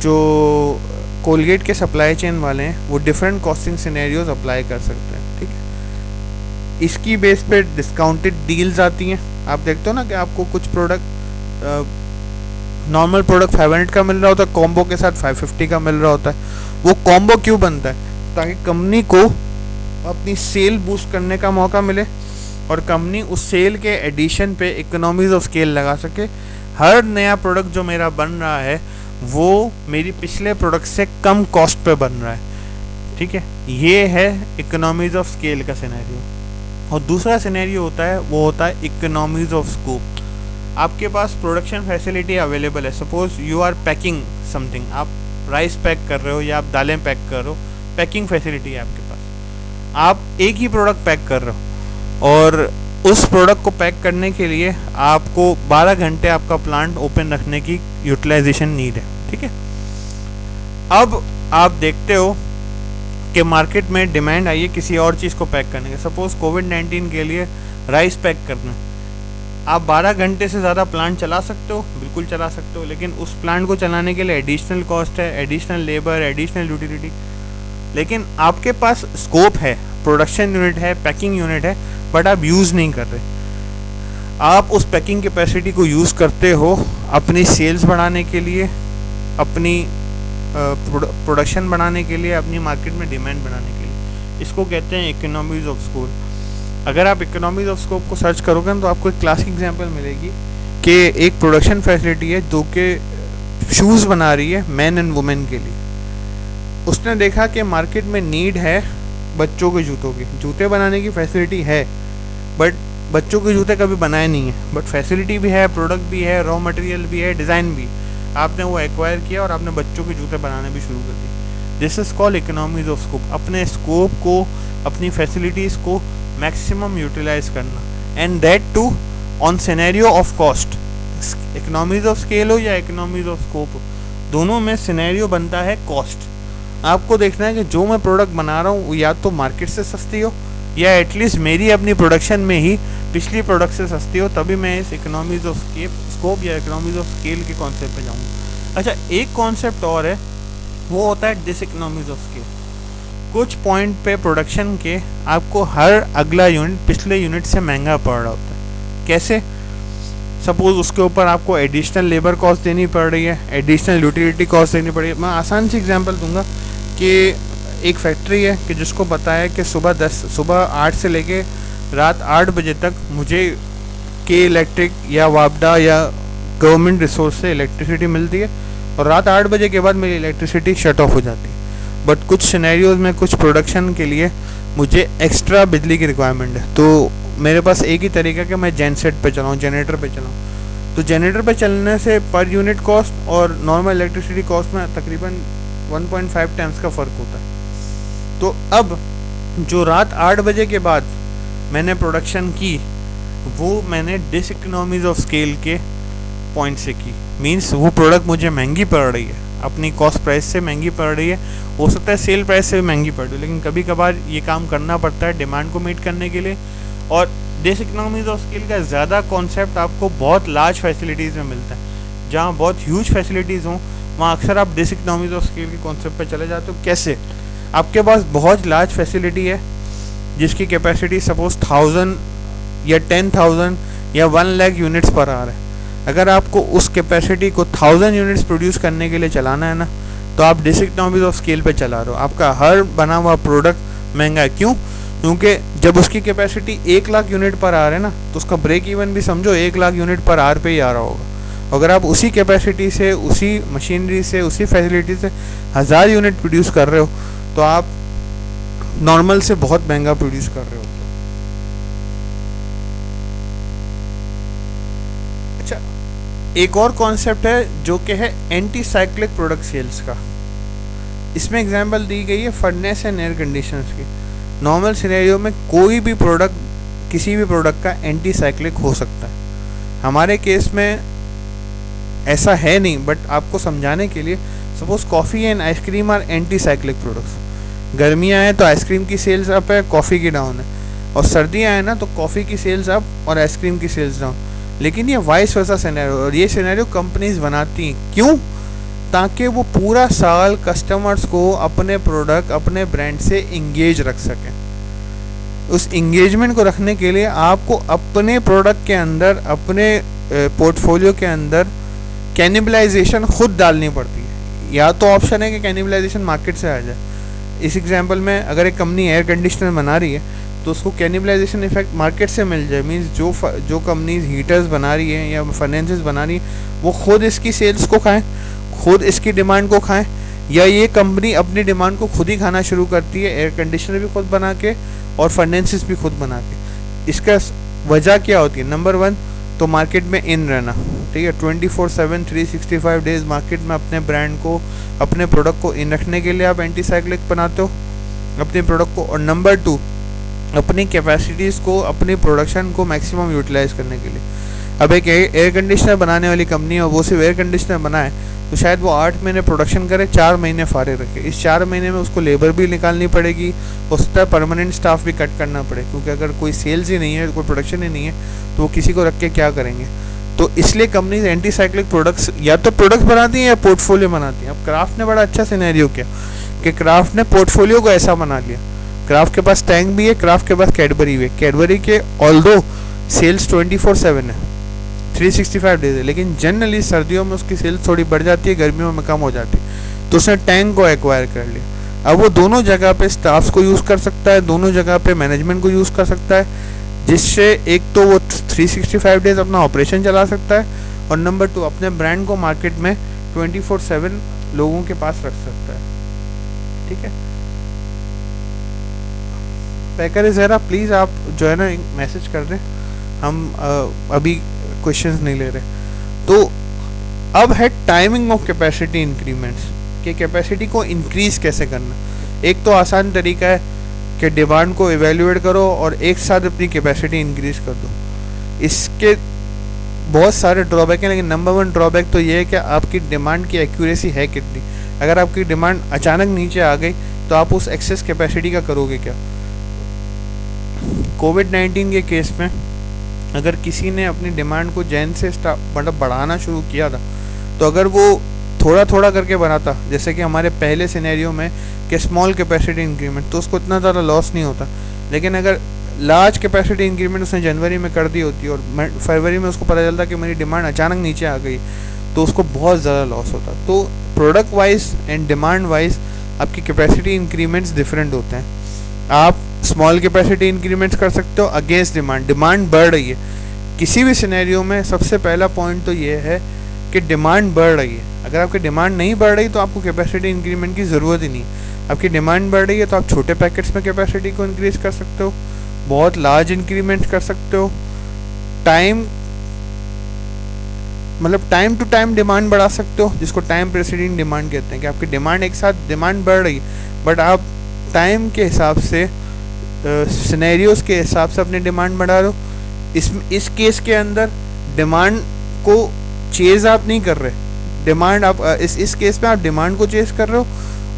जो कोलगेट के सप्लाई चेन वाले हैं वो डिफरेंट कॉस्टिंग सिनेरियोज अप्लाई कर सकते हैं। ठीक है। इसकी बेस पे डिस्काउंटेड डील्स आती हैं। आप देखते हो ना कि आपको कुछ प्रोडक्ट नॉर्मल प्रोडक्ट 500 का मिल रहा होता है, कॉम्बो के साथ 550 का मिल रहा होता है। वो कॉम्बो क्यों बनता है? ताकि कंपनी को अपनी सेल बूस्ट करने का मौका मिले और कंपनी उस सेल के एडिशन पे इकोनॉमीज ऑफ स्केल लगा सके। हर नया प्रोडक्ट जो मेरा बन रहा है वो मेरी पिछले प्रोडक्ट से कम कॉस्ट पे बन रहा है। ठीक है। ये है इकोनॉमीज ऑफ स्केल का सिनेरियो। और दूसरा सिनेरियो होता है, वो होता है इकोनॉमीज ऑफ स्कोप। आपके पास प्रोडक्शन फैसिलिटी अवेलेबल है। Suppose you are packing something, आप राइस पैक कर रहे हो या आप दालें पैक कर रहे हो, पैकिंग फैसिलिटी है आपके पास। आप एक ही प्रोडक्ट पैक कर रहे हो और उस प्रोडक्ट को पैक करने के लिए आपको 12 घंटे आपका प्लांट ओपन रखने की यूटिलाइजेशन नीड है। ठीक है। अब आप देखते हो कि मार्केट में डिमांड आई है किसी और चीज़ को पैक करने की। सपोज कोविड-19 के लिए राइस पैक करना है, आप 12 घंटे से ज़्यादा प्लांट चला सकते हो, बिल्कुल चला सकते हो, लेकिन उस प्लांट को चलाने के लिए एडिशनल कॉस्ट है, एडिशनल लेबर, एडिशनल यूटिलिटी। लेकिन आपके पास स्कोप है, प्रोडक्शन यूनिट है, पैकिंग यूनिट है, बट आप यूज़ नहीं कर रहे। आप उस पैकिंग कैपेसिटी को यूज़ करते हो अपनी सेल्स बढ़ाने के लिए, अपनी प्रोडक्शन बढ़ाने के लिए, अपनी मार्केट में डिमांड बढ़ाने के लिए। इसको कहते हैं इकोनॉमीज ऑफ स्कोप। अगर आप इकोनॉमीज ऑफ स्कोप को सर्च करोगे तो आपको एक क्लासिक एग्जांपल मिलेगी कि एक प्रोडक्शन फैसिलिटी है जो कि शूज़ बना रही है मैन एंड वुमेन के लिए। उसने देखा कि मार्केट में नीड है बच्चों के जूतों की, जूते बनाने की फैसिलिटी है, बट बच्चों के जूते कभी बनाए नहीं है, बट फैसिलिटी भी है, प्रोडक्ट भी है, रॉ मटेरियल भी है, डिज़ाइन भी, आपने वो एक्वायर किया और आपने बच्चों के जूते बनाने भी शुरू कर दिए। This is called economies of scope. अपने स्कोप को, अपनी फैसिलिटीज़ को मैक्सिमम यूटिलाइज करना, and that too on scenario of cost. Economies of scale हो या इकोनॉमीज ऑफ स्कोप हो, दोनों में सिनेरियो बनता है कॉस्ट। आपको देखना है कि जो मैं प्रोडक्ट बना रहा हूँ वो या तो मार्केट से सस्ती हो या एटलीस्ट मेरी अपनी प्रोडक्शन में ही पिछली प्रोडक्ट से सस्ती हो, तभी मैं इस इकोनॉमीज ऑफ स्कोप या इकोनॉमीज ऑफ स्केल के कॉन्सेप्ट पे जाऊँगा। अच्छा, एक कॉन्सेप्ट और है, वो होता है डिस इकोनॉमीज ऑफ स्केल। कुछ पॉइंट पे प्रोडक्शन के आपको हर अगला यूनिट पिछले यूनिट से महंगा पड़ रहा होता है। कैसे? सपोज उसके ऊपर आपको एडिशनल लेबर कॉस्ट देनी पड़ रही है, एडिशनल यूटिलिटी कॉस्ट देनी पड़ रही है। मैं आसान सी एग्जांपल दूंगा कि एक फैक्ट्री है कि जिसको पता है कि सुबह 8 से लेके रात 8 बजे तक मुझे के इलेक्ट्रिक या वापडा या गवर्नमेंट रिसोर्स से इलेक्ट्रिसिटी मिलती है और रात 8 बजे के बाद मेरी इलेक्ट्रिसिटी शट ऑफ हो जाती है। बट कुछ सिनेरियोज में, कुछ प्रोडक्शन के लिए मुझे एक्स्ट्रा बिजली की रिक्वायरमेंट है, तो मेरे पास एक ही तरीका कि मैं जेनसेट पे चलाऊँ, जनरेटर पे चलाऊँ। तो जनरेटर पे चलने से पर यूनिट कॉस्ट और नॉर्मल इलेक्ट्रिसिटी कॉस्ट में तकरीबन 1.5 टाइम्स का फ़र्क होता है। तो अब जो रात 8 बजे के बाद मैंने प्रोडक्शन की, वो मैंने डिस इकोनॉमीज ऑफ स्केल के पॉइंट से की। मीन्स वो प्रोडक्ट मुझे महंगी पड़ रही है, अपनी कॉस्ट प्राइस से महंगी पड़ रही है, हो सकता है सेल प्राइस से भी महंगी पड़ रही है, लेकिन कभी कभार ये काम करना पड़ता है डिमांड को मीट करने के लिए। और डिस इकोनॉमीज ऑफ स्केल का ज़्यादा कॉन्सेप्ट आपको बहुत लार्ज फैसिलिटीज़ में मिलता है। जहाँ बहुत ह्यूज फैसिलिटीज़ हों वहाँ अक्सर आप डिस इकोनॉमीज ऑफ स्केल के कॉन्सेप्ट पे चले जाते हो। कैसे? आपके पास बहुत लार्ज फैसिलिटी है जिसकी कैपेसिटी सपोज 1000 या 10,000 या 1 लाख यूनिट्स पर आ रहा है। अगर आपको उस कैपेसिटी को 1000 यूनिट्स प्रोड्यूस करने के लिए चलाना है ना, तो आप डिस इकोनॉमीज ऑफ स्केल पे चला रहे हो। आपका हर बना हुआ प्रोडक्ट महंगा है। क्यों? क्योंकि जब उसकी कैपेसिटी 1 लाख यूनिट पर आ रहा है ना, तो उसका ब्रेक इवन भी समझो 1 लाख यूनिट पर आर पे ही आ रहा होगा। अगर आप उसी कैपेसिटी से, उसी मशीनरी से, उसी फैसिलिटी से 1000 यूनिट प्रोड्यूस कर रहे हो, तो आप नॉर्मल से बहुत महंगा प्रोड्यूस कर रहे हो। अच्छा, एक और कॉन्सेप्ट है जो कि है एंटी साइक्लिक प्रोडक्ट सेल्स का। इसमें एग्जांपल दी गई है फर्नेस एंड एयर कंडीशनर्स की। नॉर्मल सिनेरियो में कोई भी प्रोडक्ट, किसी भी प्रोडक्ट का एंटी साइक्लिक हो सकता है। हमारे केस में ऐसा है नहीं, बट आपको समझाने के लिए, suppose coffee and ice cream are anti cyclic products. गर्मियाँ हैं तो आइसक्रीम की सेल्स अप है, कॉफ़ी की डाउन है, और सर्दियाँ हैं ना तो कॉफ़ी की सेल्स अप और आइसक्रीम की सेल्स डाउन। लेकिन ये वाइस वर्सा सिनेरियो, और ये सिनेरियो कंपनीज बनाती हैं। क्यों? ताकि वो पूरा साल कस्टमर्स को अपने प्रोडक्ट, अपने ब्रांड से इंगेज रख सकें। उस इंगेजमेंट को रखने के लिए आपको अपने प्रोडक्ट के अंदर, अपने पोर्टफोलियो के अंदर कैनिबलाइजेशन खुद डालनी पड़ती है। या तो ऑप्शन है कि कैनिबलाइजेशन मार्केट से आ जाए। इस एग्जांपल में अगर एक कंपनी एयर कंडीशनर बना रही है तो उसको कैनिबलाइजेशन इफेक्ट मार्केट से मिल जाए। मीन्स जो कंपनीज हीटर्स बना रही है या फर्नेसेस बना रही है वो खुद इसकी सेल्स को खाएं, खुद इसकी डिमांड को खाएं, या ये कंपनी अपनी डिमांड को खुद ही खाना शुरू करती है, एयर कंडीशनर भी खुद बना के और फर्नेसेस भी खुद बना के। इसका वजह क्या होती है? नंबर 1 तो मार्केट में इन रहना, ठीक है, 24/7 365 डेज मार्केट में अपने ब्रांड को, अपने प्रोडक्ट को इन रखने के लिए आप एंटी साइक्लिक बनाते हो अपने प्रोडक्ट को। और नंबर 2 अपनी कैपेसिटीज़ को, अपनी प्रोडक्शन को मैक्सिमम यूटिलाइज करने के लिए। अब एक एयर कंडीशनर बनाने वाली कंपनी है और वो सिर्फ एयर कंडीशनर बनाए तो शायद वो 8 महीने प्रोडक्शन करे, 4 महीने फारे रखे। इस 4 महीने में उसको लेबर भी निकालनी पड़ेगी, हो सकता है परमानेंट स्टाफ भी कट करना पड़े, क्योंकि अगर कोई सेल्स ही नहीं है, कोई प्रोडक्शन ही नहीं है, तो वो किसी को रख के क्या करेंगे। तो इसलिए कंपनीज एंटी साइक्लिक प्रोडक्ट्स या तो प्रोडक्ट्स बनाती हैं या पोर्टफोलियो बनाती हैं। अब क्राफ्ट ने बड़ा अच्छा सिनेरियो किया कि क्राफ्ट ने पोर्टफोलियो को ऐसा बना लिया। क्राफ्ट के पास टैंक भी है, क्राफ्ट के पास कैडबरी भी है। कैडबरी के ऑल्दो सेल्स 24/7 है, 365 डेज है, लेकिन जनरली सर्दियों में उसकी सेल्स थोड़ी बढ़ जाती है, गर्मियों में कम हो जाती है। तो उसने टैंक को एक्वायर कर लिया। अब वो दोनों जगह पे स्टाफ्स को यूज़ कर सकता है, दोनों जगह पे मैनेजमेंट को यूज़ कर सकता है, जिससे एक तो वो 365 डेज अपना ऑपरेशन चला सकता है, और नंबर 2 अपने ब्रांड को मार्केट में 24/7 लोगों के पास रख सकता है। ठीक है, पैकर ज़रा प्लीज़ आप जो है ना एक मैसेज कर दें हम अभी क्वेश्चंस नहीं ले रहे। तो अब है टाइमिंग ऑफ कैपेसिटी इंक्रीमेंट्स, कि कैपेसिटी को इंक्रीज कैसे करना। एक तो आसान तरीका है कि डिमांड को इवेल्युएट करो और एक साथ अपनी कैपेसिटी इंक्रीज कर दो। इसके बहुत सारे ड्रॉबैक हैं, लेकिन नंबर 1 ड्रॉबैक तो ये है कि आपकी डिमांड की एक्यूरेसी है कितनी। अगर आपकी डिमांड अचानक नीचे आ गई तो आप उस एक्सेस कैपेसिटी का करोगे क्या। कोविड-19 के केस में अगर किसी ने अपनी डिमांड को जैन से मतलब बढ़ाना शुरू किया था, तो अगर वो थोड़ा थोड़ा करके बनाता, जैसे कि हमारे पहले सिनेरियो में कि स्मॉल कैपेसिटी इंक्रीमेंट, तो उसको इतना ज़्यादा लॉस नहीं होता। लेकिन अगर लार्ज कैपेसिटी इंक्रीमेंट उसने जनवरी में कर दी होती और फरवरी में उसको पता चलता कि मेरी डिमांड अचानक नीचे आ गई, तो उसको बहुत ज़्यादा लॉस होता। तो product wise and demand wise आपकी कैपेसिटी इंक्रीमेंट्स डिफरेंट होते हैं। आप स्मॉल कैपेसिटी इंक्रीमेंट्स कर सकते हो अगेंस्ट डिमांड बढ़ रही है किसी भी सिनेरियो में। सबसे पहला पॉइंट तो ये है कि डिमांड बढ़ रही है। अगर आपकी डिमांड नहीं बढ़ रही तो आपको कैपेसिटी इंक्रीमेंट की ज़रूरत ही नहीं। आपकी डिमांड बढ़ रही है तो आप छोटे पैकेट्स में कैपेसिटी को इंक्रीज़ कर सकते हो, बहुत लार्ज इंक्रीमेंट कर सकते हो, टाइम टू टाइम डिमांड बढ़ा सकते हो, जिसको टाइम प्रेसिडेंट डिमांड कहते हैं। कि आपकी डिमांड एक साथ डिमांड बढ़ रही है बट आप टाइम के हिसाब से सिनेरियोज के हिसाब से अपनी डिमांड बढ़ा रहे हो। इस केस के अंदर डिमांड को चेज आप नहीं कर रहे, डिमांड आप इस केस में आप डिमांड को चेज कर रहे हो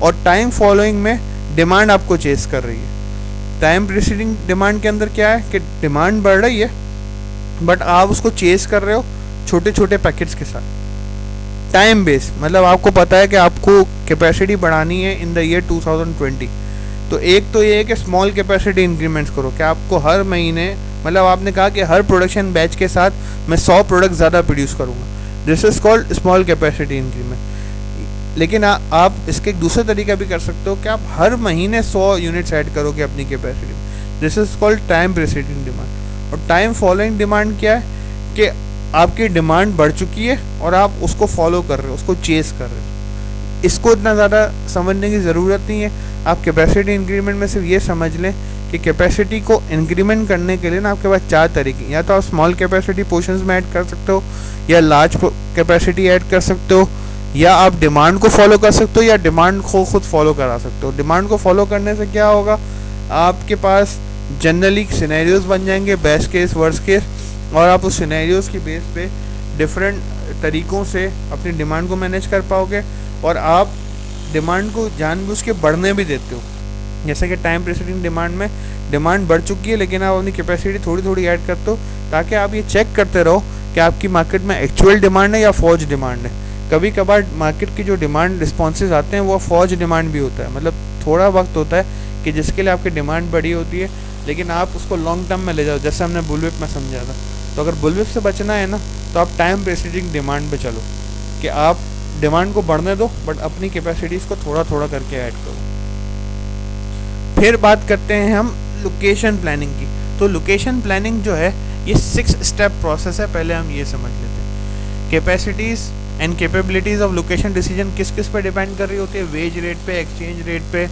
और टाइम फॉलोइंग में डिमांड आपको चेज कर रही है। टाइम प्रीसीडिंग डिमांड के अंदर क्या है कि डिमांड बढ़ रही है बट आप उसको चेज कर रहे हो छोटे छोटे पैकेट्स के साथ। टाइम बेस मतलब आपको पता है कि आपको कैपेसिटी बढ़ानी है इन द ईयर 2020, तो एक तो ये है कि स्मॉल कैपेसिटी इंक्रीमेंट्स करो। कि आपको हर महीने आपने कहा कि हर प्रोडक्शन बैच के साथ मैं 100 प्रोडक्ट ज़्यादा प्रोड्यूस करूँगा, this is called small capacity increment. लेकिन आप इसके एक दूसरा तरीका भी कर सकते हो कि आप हर महीने 100 यूनिट्स ऐड करोगे अपनी कैपेसिटी में, this is called time preceding demand. और टाइम फॉलोइंग डिमांड क्या है कि आपकी डिमांड बढ़ चुकी है और आप उसको फॉलो कर रहे हो, उसको चेस कर रहे हो। इसको इतना ज़्यादा समझने की ज़रूरत नहीं है। आप कैपेसिटी इंक्रीमेंट में सिर्फ ये समझ लें कि कैपेसिटी को इंक्रीमेंट करने के लिए ना आपके पास 4 तरीके, या तो आप स्मॉल कैपेसिटी पोर्शंस में ऐड कर सकते हो, या लार्ज कैपेसिटी ऐड कर सकते हो, या आप डिमांड को फॉलो कर सकते हो, या डिमांड को खुद फॉलो करा सकते हो। डिमांड को फॉलो करने से क्या होगा, आपके पास जनरली सिनेरियोज बन जाएंगे, बेस्ट केस वर्स्ट केस, और आप उस सिनेरियोज की बेस पे डिफरेंट तरीक़ों से अपनी डिमांड को मैनेज कर पाओगे और आप डिमांड को जानबूझ के बढ़ने भी देते हो। जैसे कि टाइम प्रीसीडिंग डिमांड में डिमांड बढ़ चुकी है लेकिन आप अपनी कैपेसिटी थोड़ी थोड़ी ऐड करते हो ताकि आप ये चेक करते रहो कि आपकी मार्केट में एक्चुअल डिमांड है या फौज डिमांड है। कभी कभार मार्केट की जो डिमांड रिस्पॉन्सेज आते हैं वो फौज डिमांड भी होता है, थोड़ा वक्त होता है कि जिसके लिए आपकी डिमांड बढ़ी होती है लेकिन आप उसको लॉन्ग टर्म में ले जाओ, जैसे हमने बुलविप में समझा था। तो अगर बुलविप से बचना है ना तो आप टाइम प्रीसीडिंग डिमांड पे चलो कि आप डिमांड को बढ़ने दो बट अपनी कैपेसिटीज़ को थोड़ा थोड़ा करके ऐड करो। फिर बात करते हैं हम लोकेशन प्लानिंग की। तो लोकेशन प्लानिंग जो है ये 6 स्टेप प्रोसेस है। पहले हम ये समझ लेते हैं capacities and capabilities of location decision किस किस पे डिपेंड कर रही होती है, वेज रेट पे, एक्सचेंज रेट पे।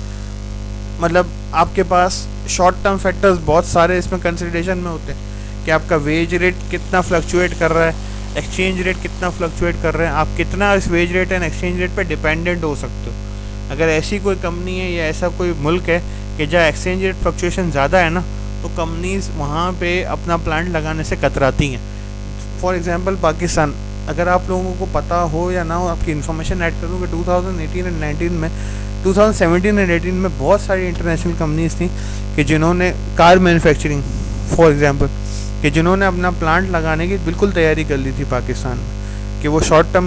आपके पास शॉर्ट टर्म फैक्टर्स बहुत सारे इसमें कंसिडरेशन में होते हैं कि आपका वेज रेट कितना फ्लक्चुएट कर रहा है, एक्सचेंज रेट कितना फ्लक्चुएट कर रहे हैं, आप कितना इस wage rate and exchange rate पे डिपेंडेंट हो सकते हो। अगर ऐसी कोई कंपनी है या ऐसा कोई मुल्क है कि जहाँ एक्सचेंज रेट फ्लक्चुएशन ज़्यादा है ना, तो कंपनीज वहाँ पे अपना प्लांट लगाने से कतराती हैं। फॉर एग्जांपल पाकिस्तान, अगर आप लोगों को पता हो या ना हो, आपकी इन्फॉर्मेशन ऐड करूँ कि 2018 एंड 19 में 2017 एंड 18 में बहुत सारी इंटरनेशनल कंपनीज थी कि जिन्होंने कार मैन्युफैक्चरिंग फॉर एग्जांपल कि जिन्होंने अपना प्लांट लगाने की बिल्कुल तैयारी कर ली थी पाकिस्तान में, कि वो शॉर्ट टर्म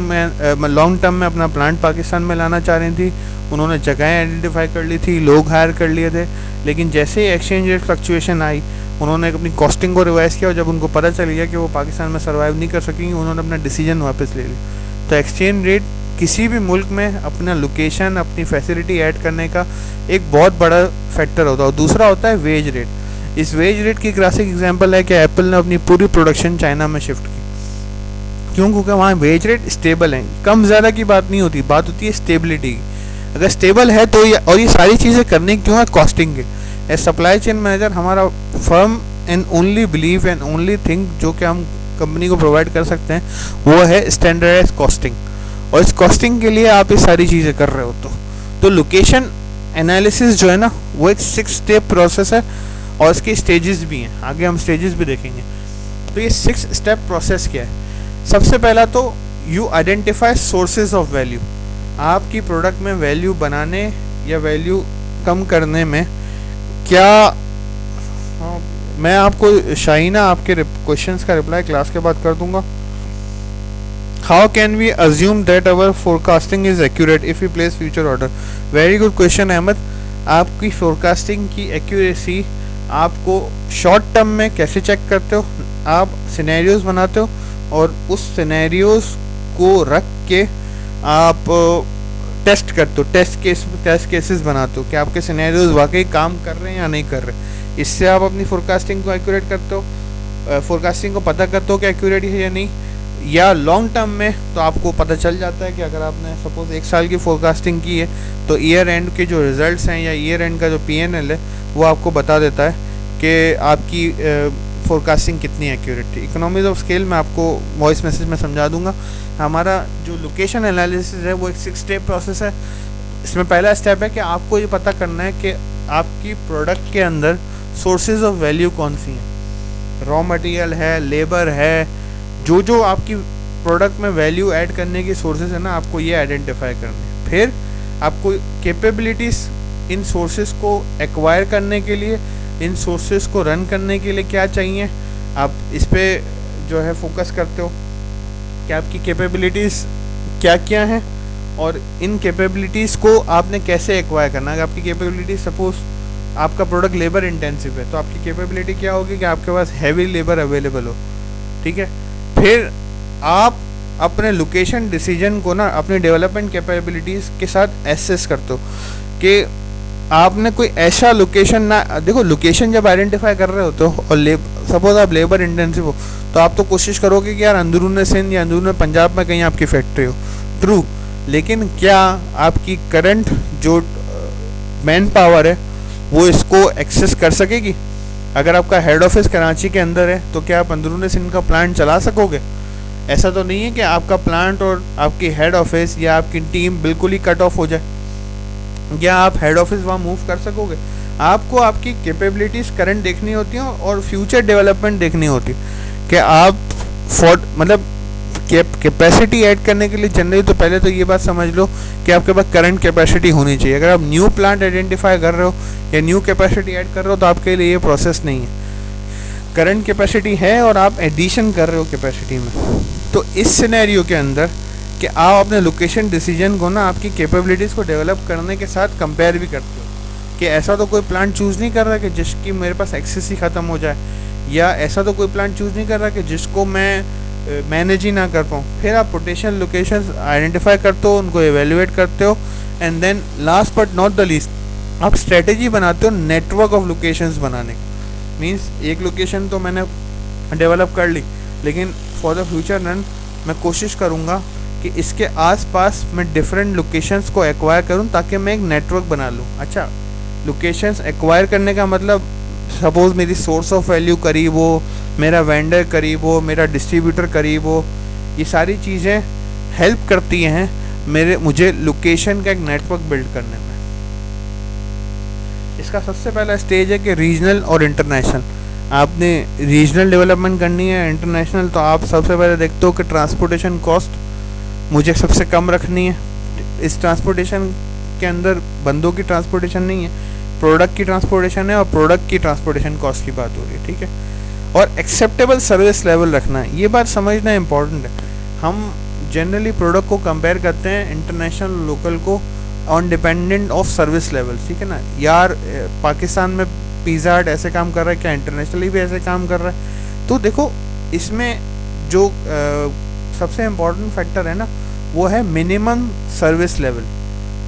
में लॉन्ग टर्म में अपना प्लांट पाकिस्तान में लाना चाह रही थी। उन्होंने जगहें आइडेंटिफाई कर ली थी, लोग हायर कर लिए थे, लेकिन जैसे ही एक्सचेंज रेट फ्लक्चुएशन आई उन्होंने अपनी कॉस्टिंग को रिवाइज़ किया और जब उनको पता चल गया कि वो पाकिस्तान में सर्वाइव नहीं कर सकेंगे, उन्होंने अपना डिसीजन वापस ले लिया। तो एक्सचेंज रेट किसी भी मुल्क में अपना लोकेशन, अपनी फैसिलिटी ऐड करने का एक बहुत बड़ा फैक्टर होता है। और दूसरा होता है वेज रेट। इस वेज रेट की क्लासिक एग्जांपल है कि एप्पल ने अपनी पूरी प्रोडक्शन चाइना में शिफ्ट की। क्यों? क्योंकि वहाँ वेज रेट स्टेबल है, कम ज़्यादा की बात नहीं होती, बात होती है स्टेबिलिटी की। अगर स्टेबल है तो ये सारी चीज़ें करने क्यों है, कॉस्टिंग के। एज सप्लाई चेन मैनेजर हमारा firm and only believe and only thing जो कि हम कंपनी को प्रोवाइड कर सकते हैं वो है स्टैंडर्डाइज कॉस्टिंग। और इस कॉस्टिंग के लिए आप ये सारी चीज़ें कर रहे हो तो लोकेशन एनालिसिस जो है ना वो एक 6 स्टेप प्रोसेस है और इसके स्टेजेस भी हैं, आगे हम स्टेजेस भी देखेंगे। तो ये 6 स्टेप प्रोसेस क्या है? सबसे पहला तो you identify sources of value. आपकी प्रोडक्ट में वैल्यू बनाने या वैल्यू कम करने में क्या मैं आपको शाहीना आपके क्वेश्चंस का रिप्लाई क्लास के बाद कर दूंगा। How can we assume that our forecasting is accurate if you place future order? Very good question Ahmed. आपकी फोरकास्टिंग की एक्यूरेसी आपको शॉर्ट टर्म में कैसे चेक करते हो? आप सिनेरियोज बनाते हो और उस सिनेरियोज को रख के आप टेस्ट करते हो, टेस्ट केसेस बनाते हो कि आपके सिनेरियोज वाकई काम कर रहे हैं या नहीं कर रहे। इससे आप अपनी फोरकास्टिंग को एक्यूरेट करते हो, फोरकास्टिंग को पता करते हो कि एक्यूरेट है या नहीं। या लॉन्ग टर्म में तो आपको पता चल जाता है कि अगर आपने सपोज 1 साल की फोरकास्टिंग की है तो ईयर एंड के जो रिजल्ट्स हैं या ईयर एंड का जो PNL है वो आपको बता देता है कि आपकी फोरकास्टिंग कितनी एक्यूरेट थी। इकोनॉमीज ऑफ स्केल मैं आपको वॉइस मैसेज में समझा दूंगा। हमारा जो लोकेशन एनालिसिस है वो एक 6 स्टेप प्रोसेस है। इसमें पहला स्टेप है कि आपको ये पता करना है कि आपकी प्रोडक्ट के अंदर सोर्सेज ऑफ वैल्यू कौन सी हैं। रॉ मटेरियल है, लेबर है, जो आपकी प्रोडक्ट में वैल्यू ऐड करने की सोर्सेज है ना, आपको ये आइडेंटिफाई करने हैं। फिर आपको कैपेबिलिटीज़ इन सोर्सेज को एक्वायर करने के लिए, इन सोर्सेज को रन करने के लिए क्या चाहिए, आप इस पर जो है फोकस करते हो कि आपकी कैपेबिलिटीज़ क्या क्या हैं और इन कैपेबिलिटीज़ को आपने कैसे एक्वायर करना है। आपकी कैपेबिलिटी सपोज आपका प्रोडक्ट लेबर इंटेंसिव है तो आपकी कैपेबिलिटी क्या होगी कि आपके पास हैवी लेबर अवेलेबल हो, ठीक है। फिर आप अपने लोकेशन डिसीजन को ना अपने डेवलपमेंट कैपेबिलिटीज़ के साथ एसेस करते हो कि आपने कोई ऐसा लोकेशन ना, देखो लोकेशन जब आइडेंटिफाई कर रहे होते हो और सपोज आप लेबर इंटेंसिव हो तो आप तो कोशिश करोगे कि यार अंदरून सिंध या अंदरून पंजाब में कहीं आपकी फैक्ट्री हो, ट्रू। लेकिन क्या आपकी करंट जो मैन पावर है वो इसको एक्सेस कर सकेगी? अगर आपका हेड ऑफिस कराची के अंदर है तो क्या आप अंदरून सिंध का प्लांट चला सकोगे? ऐसा तो नहीं है कि आपका प्लांट और आपकी हेड ऑफिस या आपकी टीम बिल्कुल ही कट ऑफ हो जाए। क्या आप हेड ऑफिस वहाँ मूव कर सकोगे? आपको आपकी कैपेबिलिटीज़ करंट देखनी होती हैं और फ्यूचर डेवलपमेंट देखनी होती है कि आप मतलब कैपेसिटी ऐड करने के लिए जनरली तो पहले तो ये बात समझ लो कि आपके पास करंट कैपेसिटी होनी चाहिए। अगर आप न्यू प्लांट आइडेंटिफाई कर रहे हो या न्यू कैपेसिटी ऐड कर रहे हो तो आपके लिए ये प्रोसेस नहीं है। करंट कैपेसिटी है और आप एडिशन कर रहे हो कैपेसिटी में। तो इस सिनेरियो के अंदर कि आप अपने लोकेशन डिसीजन को ना आपकी कैपेबिलिटीज़ को डेवलप करने के साथ कंपेयर भी करते हो कि ऐसा तो कोई प्लांट चूज़ नहीं कर रहा कि जिसकी मेरे पास एक्सेस ही ख़त्म हो जाए, या ऐसा तो कोई प्लांट चूज़ नहीं कर रहा कि जिसको मैं मैनेज ही ना कर पाऊँ। फिर आप पोटेंशियल लोकेशंस आइडेंटिफाई करते हो, उनको एवेल्युएट करते हो and then last but not the least आप स्ट्रेटेजी बनाते हो नेटवर्क ऑफ लोकेशंस बनाने का। मीन्स एक लोकेशन तो मैंने डेवलप कर ली, लेकिन फॉर द फ्यूचर रन मैं कोशिश करूँगा कि इसके आसपास मैं डिफरेंट लोकेशंस को एक्वायर करूँ ताकि मैं एक नेटवर्क बना लूँ। अच्छा, लोकेशंस एक्वायर करने का मतलब सपोज़ मेरी सोर्स ऑफ वैल्यू करीब हो, मेरा वेंडर करीब हो, मेरा डिस्ट्रीब्यूटर करीब हो, ये सारी चीज़ें हेल्प करती हैं मुझे लोकेशन का एक नेटवर्क बिल्ड करने में। इसका सबसे पहला स्टेज है कि रीजनल और इंटरनेशनल। आपने रीजनल डेवलपमेंट करनी है, इंटरनेशनल तो आप सबसे पहले देखते हो कि ट्रांसपोर्टेशन कॉस्ट मुझे सबसे कम रखनी है। इस ट्रांसपोर्टेशन के अंदर बंदों की ट्रांसपोर्टेशन नहीं है, प्रोडक्ट की ट्रांसपोर्टेशन है और प्रोडक्ट की ट्रांसपोर्टेशन कॉस्ट की बात हो रही है, ठीक है। और एक्सेप्टेबल सर्विस लेवल रखना है, ये बात समझना इंपॉर्टेंट है। हम जनरली प्रोडक्ट को कंपेयर करते हैं इंटरनेशनल लोकल को on dependent of service level, ठीक है ना। यार पाकिस्तान में पिज़्ज़ा हट ऐसे काम कर रहा है, क्या इंटरनेशनली भी ऐसे काम कर रहा है? तो देखो इसमें जो सबसे इम्पॉर्टेंट फैक्टर है ना वो है मिनिमम सर्विस लेवल।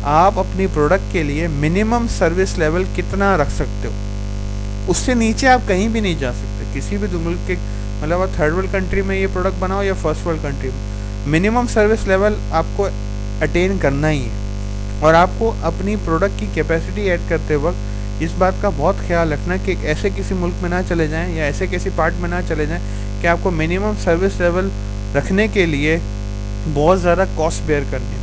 आप अपनी प्रोडक्ट के लिए मिनिमम सर्विस लेवल कितना रख सकते हो, उससे नीचे आप कहीं भी नहीं जा सकते। किसी भी मुल्क के मतलब आप थर्ड वर्ल्ड कंट्री में ये प्रोडक्ट बनाओ या फर्स्ट वर्ल्ड कंट्री में, मिनिमम सर्विस लेवल आपको अटेन करना ही है। और आपको अपनी प्रोडक्ट की कैपेसिटी ऐड करते वक्त इस बात का बहुत ख्याल रखना कि ऐसे किसी मुल्क में ना चले जाएं या ऐसे किसी पार्ट में ना चले जाएं कि आपको मिनिमम सर्विस लेवल रखने के लिए बहुत ज़्यादा कॉस्ट बेयर करनी हो।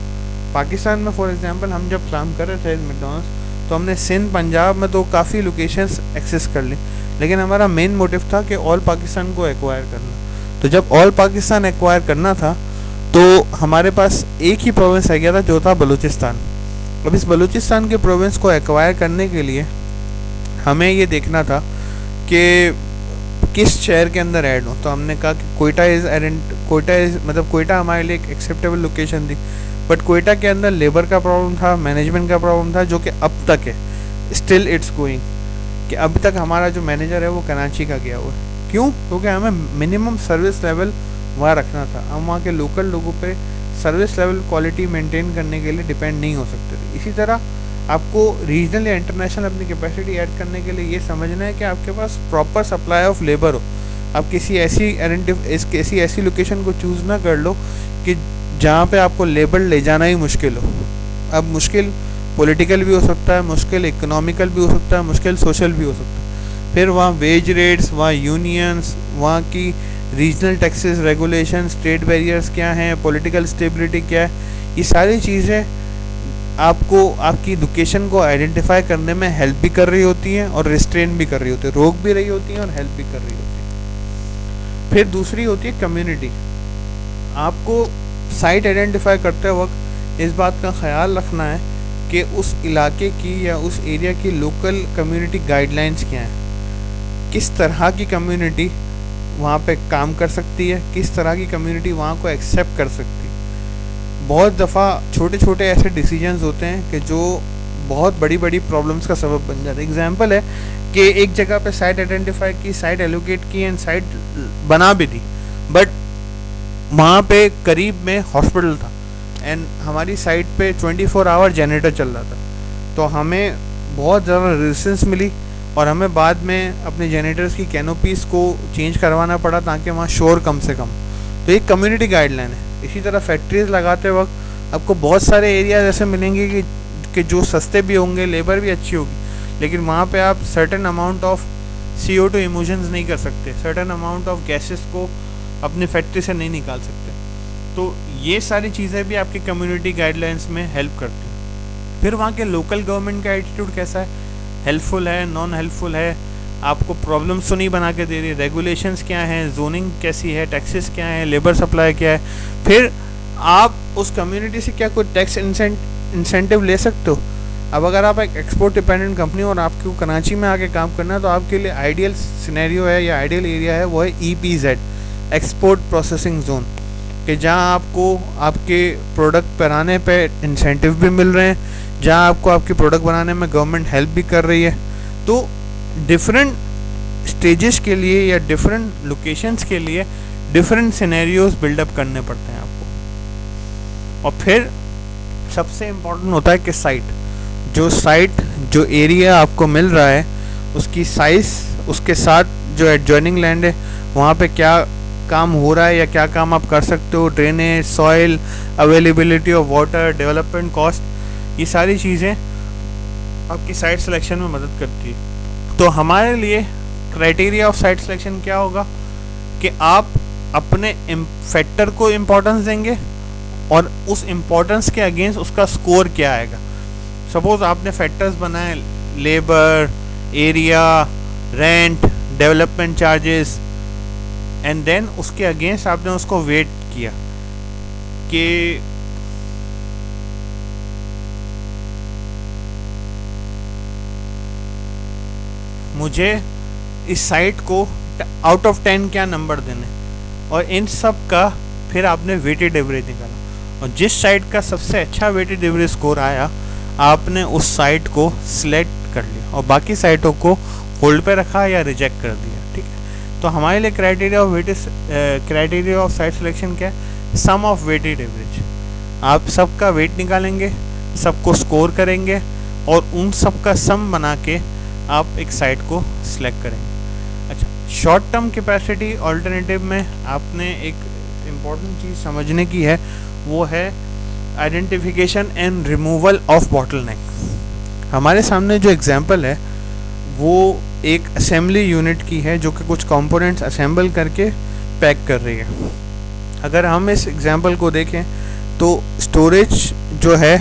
पाकिस्तान में फॉर एग्जांपल हम जब काम कर रहे थे मैकडॉनल्ड्स, तो हमने सिंध पंजाब में तो काफ़ी लोकेशंस एक्सेस कर ली, लेकिन हमारा मेन मोटिव था कि ऑल पाकिस्तान को एक्वायर करना। तो जब ऑल पाकिस्तान एक्वायर करना था तो हमारे पास एक ही प्रोविंस रह गया था जो था बलूचिस्तान। अब इस बलूचिस्तान के प्रोविंस को एक्वायर करने के लिए हमें ये देखना था कि किस शहर के अंदर ऐड हो। तो हमने कहा कि कोयटा हमारे लिए एक एक्सेप्टेबल लोकेशन थी, बट कोयटा के अंदर लेबर का प्रॉब्लम था, मैनेजमेंट का प्रॉब्लम था, जो कि अब तक है, स्टिल इट्स गोइंग, कि अभी तक हमारा जो मैनेजर है वो कराची का गया हुआ है। क्यों? क्योंकि हमें मिनिमम सर्विस लेवल वहाँ रखना था। हम वहाँ के लोकल लोगों पे सर्विस लेवल क्वालिटी मेंटेन करने के लिए डिपेंड नहीं हो सकते थे। इसी तरह आपको रीजनल या इंटरनेशनल अपनी कैपेसिटी ऐड करने के लिए ये समझना है कि आपके पास प्रॉपर सप्लाई ऑफ लेबर हो। आप किसी ऐसी लोकेशन को चूज़ ना कर लो कि जहाँ पे आपको लेबर ले जाना ही मुश्किल हो। अब मुश्किल पॉलिटिकल भी हो सकता है, मुश्किल इकोनॉमिकल भी हो सकता है, मुश्किल सोशल भी हो सकता है। फिर वहाँ वेज रेट्स, वहाँ यूनियंस, वहाँ की regional taxes, regulations, trade barriers क्या हैं, पॉलिटिकल स्टेबिलिटी क्या है, ये सारी चीज़ें आपको आपकी लोकेशन को आइडेंटिफाई करने में हेल्प भी कर रही होती हैं और रिस्ट्रेन भी कर रही होती है, रोक भी रही होती हैं और हेल्प भी कर रही होती है। फिर दूसरी होती है कम्युनिटी। आपको साइट आइडेंटिफाई करते वक्त इस बात का ख्याल रखना है कि उस इलाके की या उस एरिया की लोकल कम्युनिटी गाइडलाइंस क्या हैं, किस तरह की कम्युनिटी वहाँ पे काम कर सकती है, किस तरह की कम्युनिटी वहाँ को एक्सेप्ट कर सकती है। बहुत दफ़ा छोटे छोटे ऐसे डिसीजंस होते हैं कि जो बहुत बड़ी बड़ी प्रॉब्लम्स का सबब बन जाते हैं। एग्जांपल है कि एक जगह पे साइट आइडेंटिफाई की, साइट एलोकेट की एंड साइट बना भी दी, बट वहाँ पे करीब में हॉस्पिटल था एंड हमारी साइट पे 24 आवर जनरेटर चल रहा था। तो हमें बहुत ज़्यादा रेजिस्टेंस मिली और हमें बाद में अपने जनरेटर्स की कैनोपीज़ को चेंज करवाना पड़ा ताकि वहाँ शोर कम से कम। तो एक कम्युनिटी गाइडलाइन है। इसी तरह फैक्ट्रीज लगाते वक्त आपको बहुत सारे एरियाज ऐसे मिलेंगे कि जो सस्ते भी होंगे, लेबर भी अच्छी होगी, लेकिन वहाँ पे आप certain amount of CO2 emotions नहीं कर सकते, सर्टेन अमाउंट ऑफ गैसेस को अपनी फैक्ट्री से नहीं निकाल सकते। तो ये सारी चीज़ें भी आपकी कम्युनिटी गाइडलाइंस में हेल्प करती हैं। फिर वहाँ के लोकल गवर्नमेंट का एटीट्यूड कैसा है, हेल्पफुल है, नॉन हेल्पफुल है, आपको प्रॉब्लम्स तो नहीं बना के दे रही, रेगुलेशंस क्या हैं, जोनिंग कैसी है, टैक्सेस क्या हैं, लेबर सप्लाई क्या है। फिर आप उस कम्युनिटी से क्या कोई टैक्स इंसेंटिव ले सकते हो। अब अगर आप एक एक्सपोर्ट डिपेंडेंट कंपनी और आपको कराची में आके काम करना है तो आपके लिए आइडियल सिनेरियो है या आइडियल एरिया है वो है EPZ, एक्सपोर्ट प्रोसेसिंग जोन, कि जहाँ आपको आपके प्रोडक्ट बनाने पे इंसेंटिव भी मिल रहे हैं, जहाँ आपको आपकी प्रोडक्ट बनाने में गवर्नमेंट हेल्प भी कर रही है। तो डिफरेंट स्टेजेस के लिए या डिफरेंट लोकेशंस के लिए डिफरेंट सिनेरियोज बिल्डअप करने पड़ते हैं आपको। और फिर सबसे इम्पोर्टेंट होता है कि साइट जो एरिया आपको मिल रहा है उसकी साइज़, उसके साथ जो एडजॉइनिंग लैंड है वहाँ पे क्या काम हो रहा है या क्या काम आप कर सकते हो, drainage, soil, availability of water, development cost, ये सारी चीज़ें आपकी साइट सिलेक्शन में मदद करती है। तो हमारे लिए क्राइटेरिया ऑफ साइट सिलेक्शन क्या होगा कि आप अपने फैक्टर को इम्पोर्टेंस देंगे और उस इम्पोर्टेंस के अगेंस्ट उसका स्कोर क्या आएगा। सपोज आपने फैक्टर्स बनाए labour, area, rent, development charges, and then उसके अगेंस्ट आपने उसको वेट किया कि मुझे इस साइट को आउट ऑफ 10 क्या नंबर देने, और इन सब का फिर आपने वेटेड एवरेज निकाला और जिस साइट का सबसे अच्छा वेटेड एवरेज स्कोर आया आपने उस साइट को सिलेक्ट कर लिया और बाकी साइटों को होल्ड पे रखा या रिजेक्ट कर दिया। ठीक है, तो हमारे लिए क्राइटेरिया ऑफ साइट सिलेक्शन क्या है, सम ऑफ वेटेड एवरेज। आप सबका वेट निकालेंगे, सबको स्कोर करेंगे और उन सब का सम बना के आप एक साइट को सिलेक्ट करेंगे। अच्छा, शॉर्ट टर्म कैपेसिटी ऑल्टरनेटिव में आपने एक इम्पॉर्टेंट चीज़ समझने की है, वो है identification and removal of bottleneck. हमारे सामने जो एग्जांपल है वो एक असेंबली यूनिट की है जो कि कुछ कंपोनेंट्स असेंबल करके पैक कर रही है। अगर हम इस एग्जांपल को देखें तो स्टोरेज जो है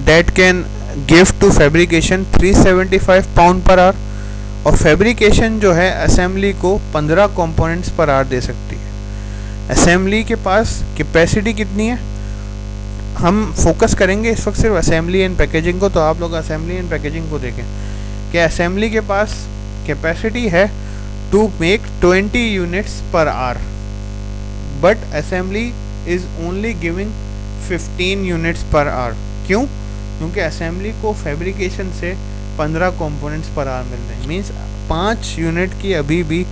that can give to fabrication 375 pound per hour, और फैब्रिकेशन जो है असेंबली को 15 कंपोनेंट्स पर आवर दे सकती है। असेंबली के पास कैपेसिटी कितनी है, हम फोकस करेंगे इस वक्त सिर्फ असेंबली एंड पैकेजिंग को, तो आप लोग असेंबली एंड पैकेजिंग को देखें कि असेंबली के पास कैपेसिटी है to make 20 units per hour, but assembly is only giving 15 units per hour. क्यों? क्योंकि असेंबली को फैब्रिकेशन से 15 कंपोनेंट्स पर आवर मिल रहे हैं। मीन्स 5 यूनिट की अभी भी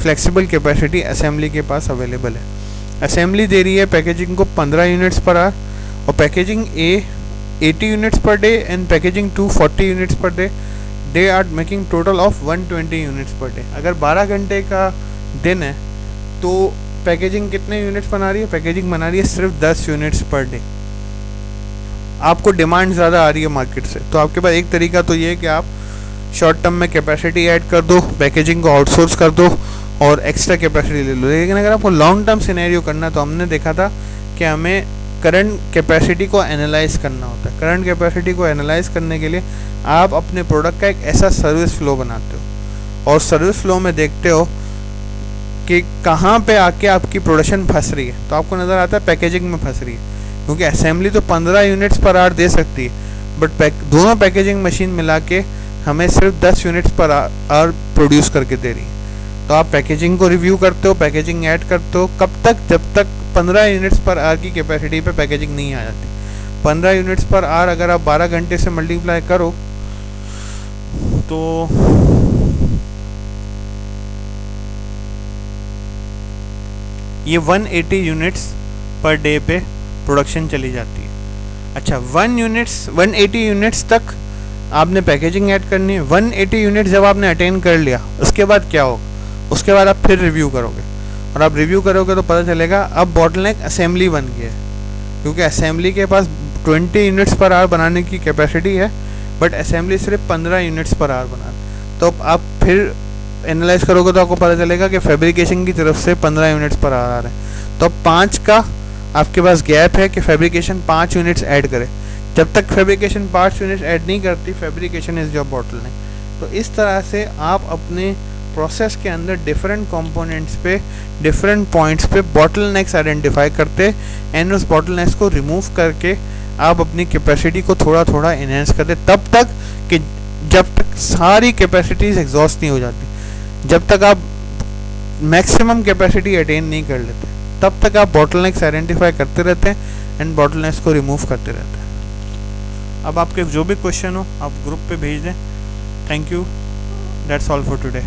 फ्लेक्सिबल कैपेसिटी असेंबली के पास अवेलेबल है। असेंबली दे रही है पैकेजिंग को 15 यूनिट्स पर आवर, और packaging A 80 units per day and packaging 2 40 units per day. They are making total of 120 units per day. अगर 12 घंटे का दिन है तो पैकेजिंग कितने यूनिट्स बना रही है? पैकेजिंग बना रही है सिर्फ 10 यूनिट्स पर डे। आपको डिमांड ज़्यादा आ रही है मार्केट से, तो आपके पास एक तरीका तो ये है कि आप शॉर्ट टर्म में कैपेसिटी ऐड कर दो, पैकेजिंग को आउटसोर्स कर दो और एक्स्ट्रा कैपेसिटी ले लो। लेकिन अगर आपको लॉन्ग टर्म सिनेरियो करना है तो हमने देखा था कि हमें करंट कैपेसिटी को एनालाइज करना होता है। करंट कैपेसिटी को एनालाइज करने के लिए आप अपने प्रोडक्ट का एक ऐसा सर्विस फ्लो बनाते हो, और सर्विस फ्लो में देखते हो कि कहाँ पे आके आपकी प्रोडक्शन फंस रही है। तो आपको नज़र आता है पैकेजिंग में फंस रही है, क्योंकि असेंबली तो 15 यूनिट्स पर आवर दे सकती है, बट दोनों पैकेजिंग मशीन मिला के हमें सिर्फ 10 यूनिट्स पर आवर प्रोड्यूस करके दे रही है। तो आप पैकेजिंग को रिव्यू करते हो, पैकेजिंग ऐड करते हो, कब तक? जब तक 15 यूनिट्स पर आवर की कैपेसिटी पे पैकेजिंग नहीं आ जाती। 15 यूनिट्स पर आवर अगर आप 12 घंटे से मल्टीप्लाई करो तो ये 180 यूनिट्स पर डे पे प्रोडक्शन चली जाती है। अच्छा, 180 यूनिट्स तक आपने पैकेजिंग ऐड करनी है। 180 यूनिट्स जब आपने अटेन कर लिया, उसके बाद क्या होगा? उसके बाद आप फिर रिव्यू करोगे, और आप रिव्यू करोगे तो पता चलेगा अब बॉटलनेक असेंबली बन गया है, क्योंकि असेंबली के पास 20 यूनिट्स पर आवर बनाने की कैपेसिटी है, बट असेंबली सिर्फ 15 यूनिट्स पर आवर बना। तो आप फिर एनालाइज करोगे तो आपको पता चलेगा कि फैब्रिकेशन की तरफ से 15 यूनिट्स पर आवर आ रहे हैं। तो अब 5 का आपके पास गैप है कि फैब्रिकेशन 5 यूनिट्स ऐड करे। जब तक फैब्रिकेशन 5 यूनिट्स ऐड नहीं करती, फैब्रिकेशन इज योर बॉटलनेक। तो इस तरह से आप अपने प्रोसेस के अंदर डिफरेंट कंपोनेंट्स पे, डिफरेंट पॉइंट्स पे बॉटलनेक्स आइडेंटिफाई करते एंड उस बॉटलनेक्स को रिमूव करके आप अपनी कैपेसिटी को थोड़ा थोड़ा इनहेंस करते, तब तक कि जब तक सारी कैपेसिटीज एग्जॉस्ट नहीं हो जाती, जब तक आप मैक्सिमम कैपेसिटी अटेन नहीं कर लेते, तब तक आप बॉटलनेक्स आइडेंटिफाई करते रहते हैं एंड बॉटलनेक्स को रिमूव करते रहते हैं। अब आपके जो भी क्वेश्चन हो आप ग्रुप पे भेज दें। Thank you, that's all for today.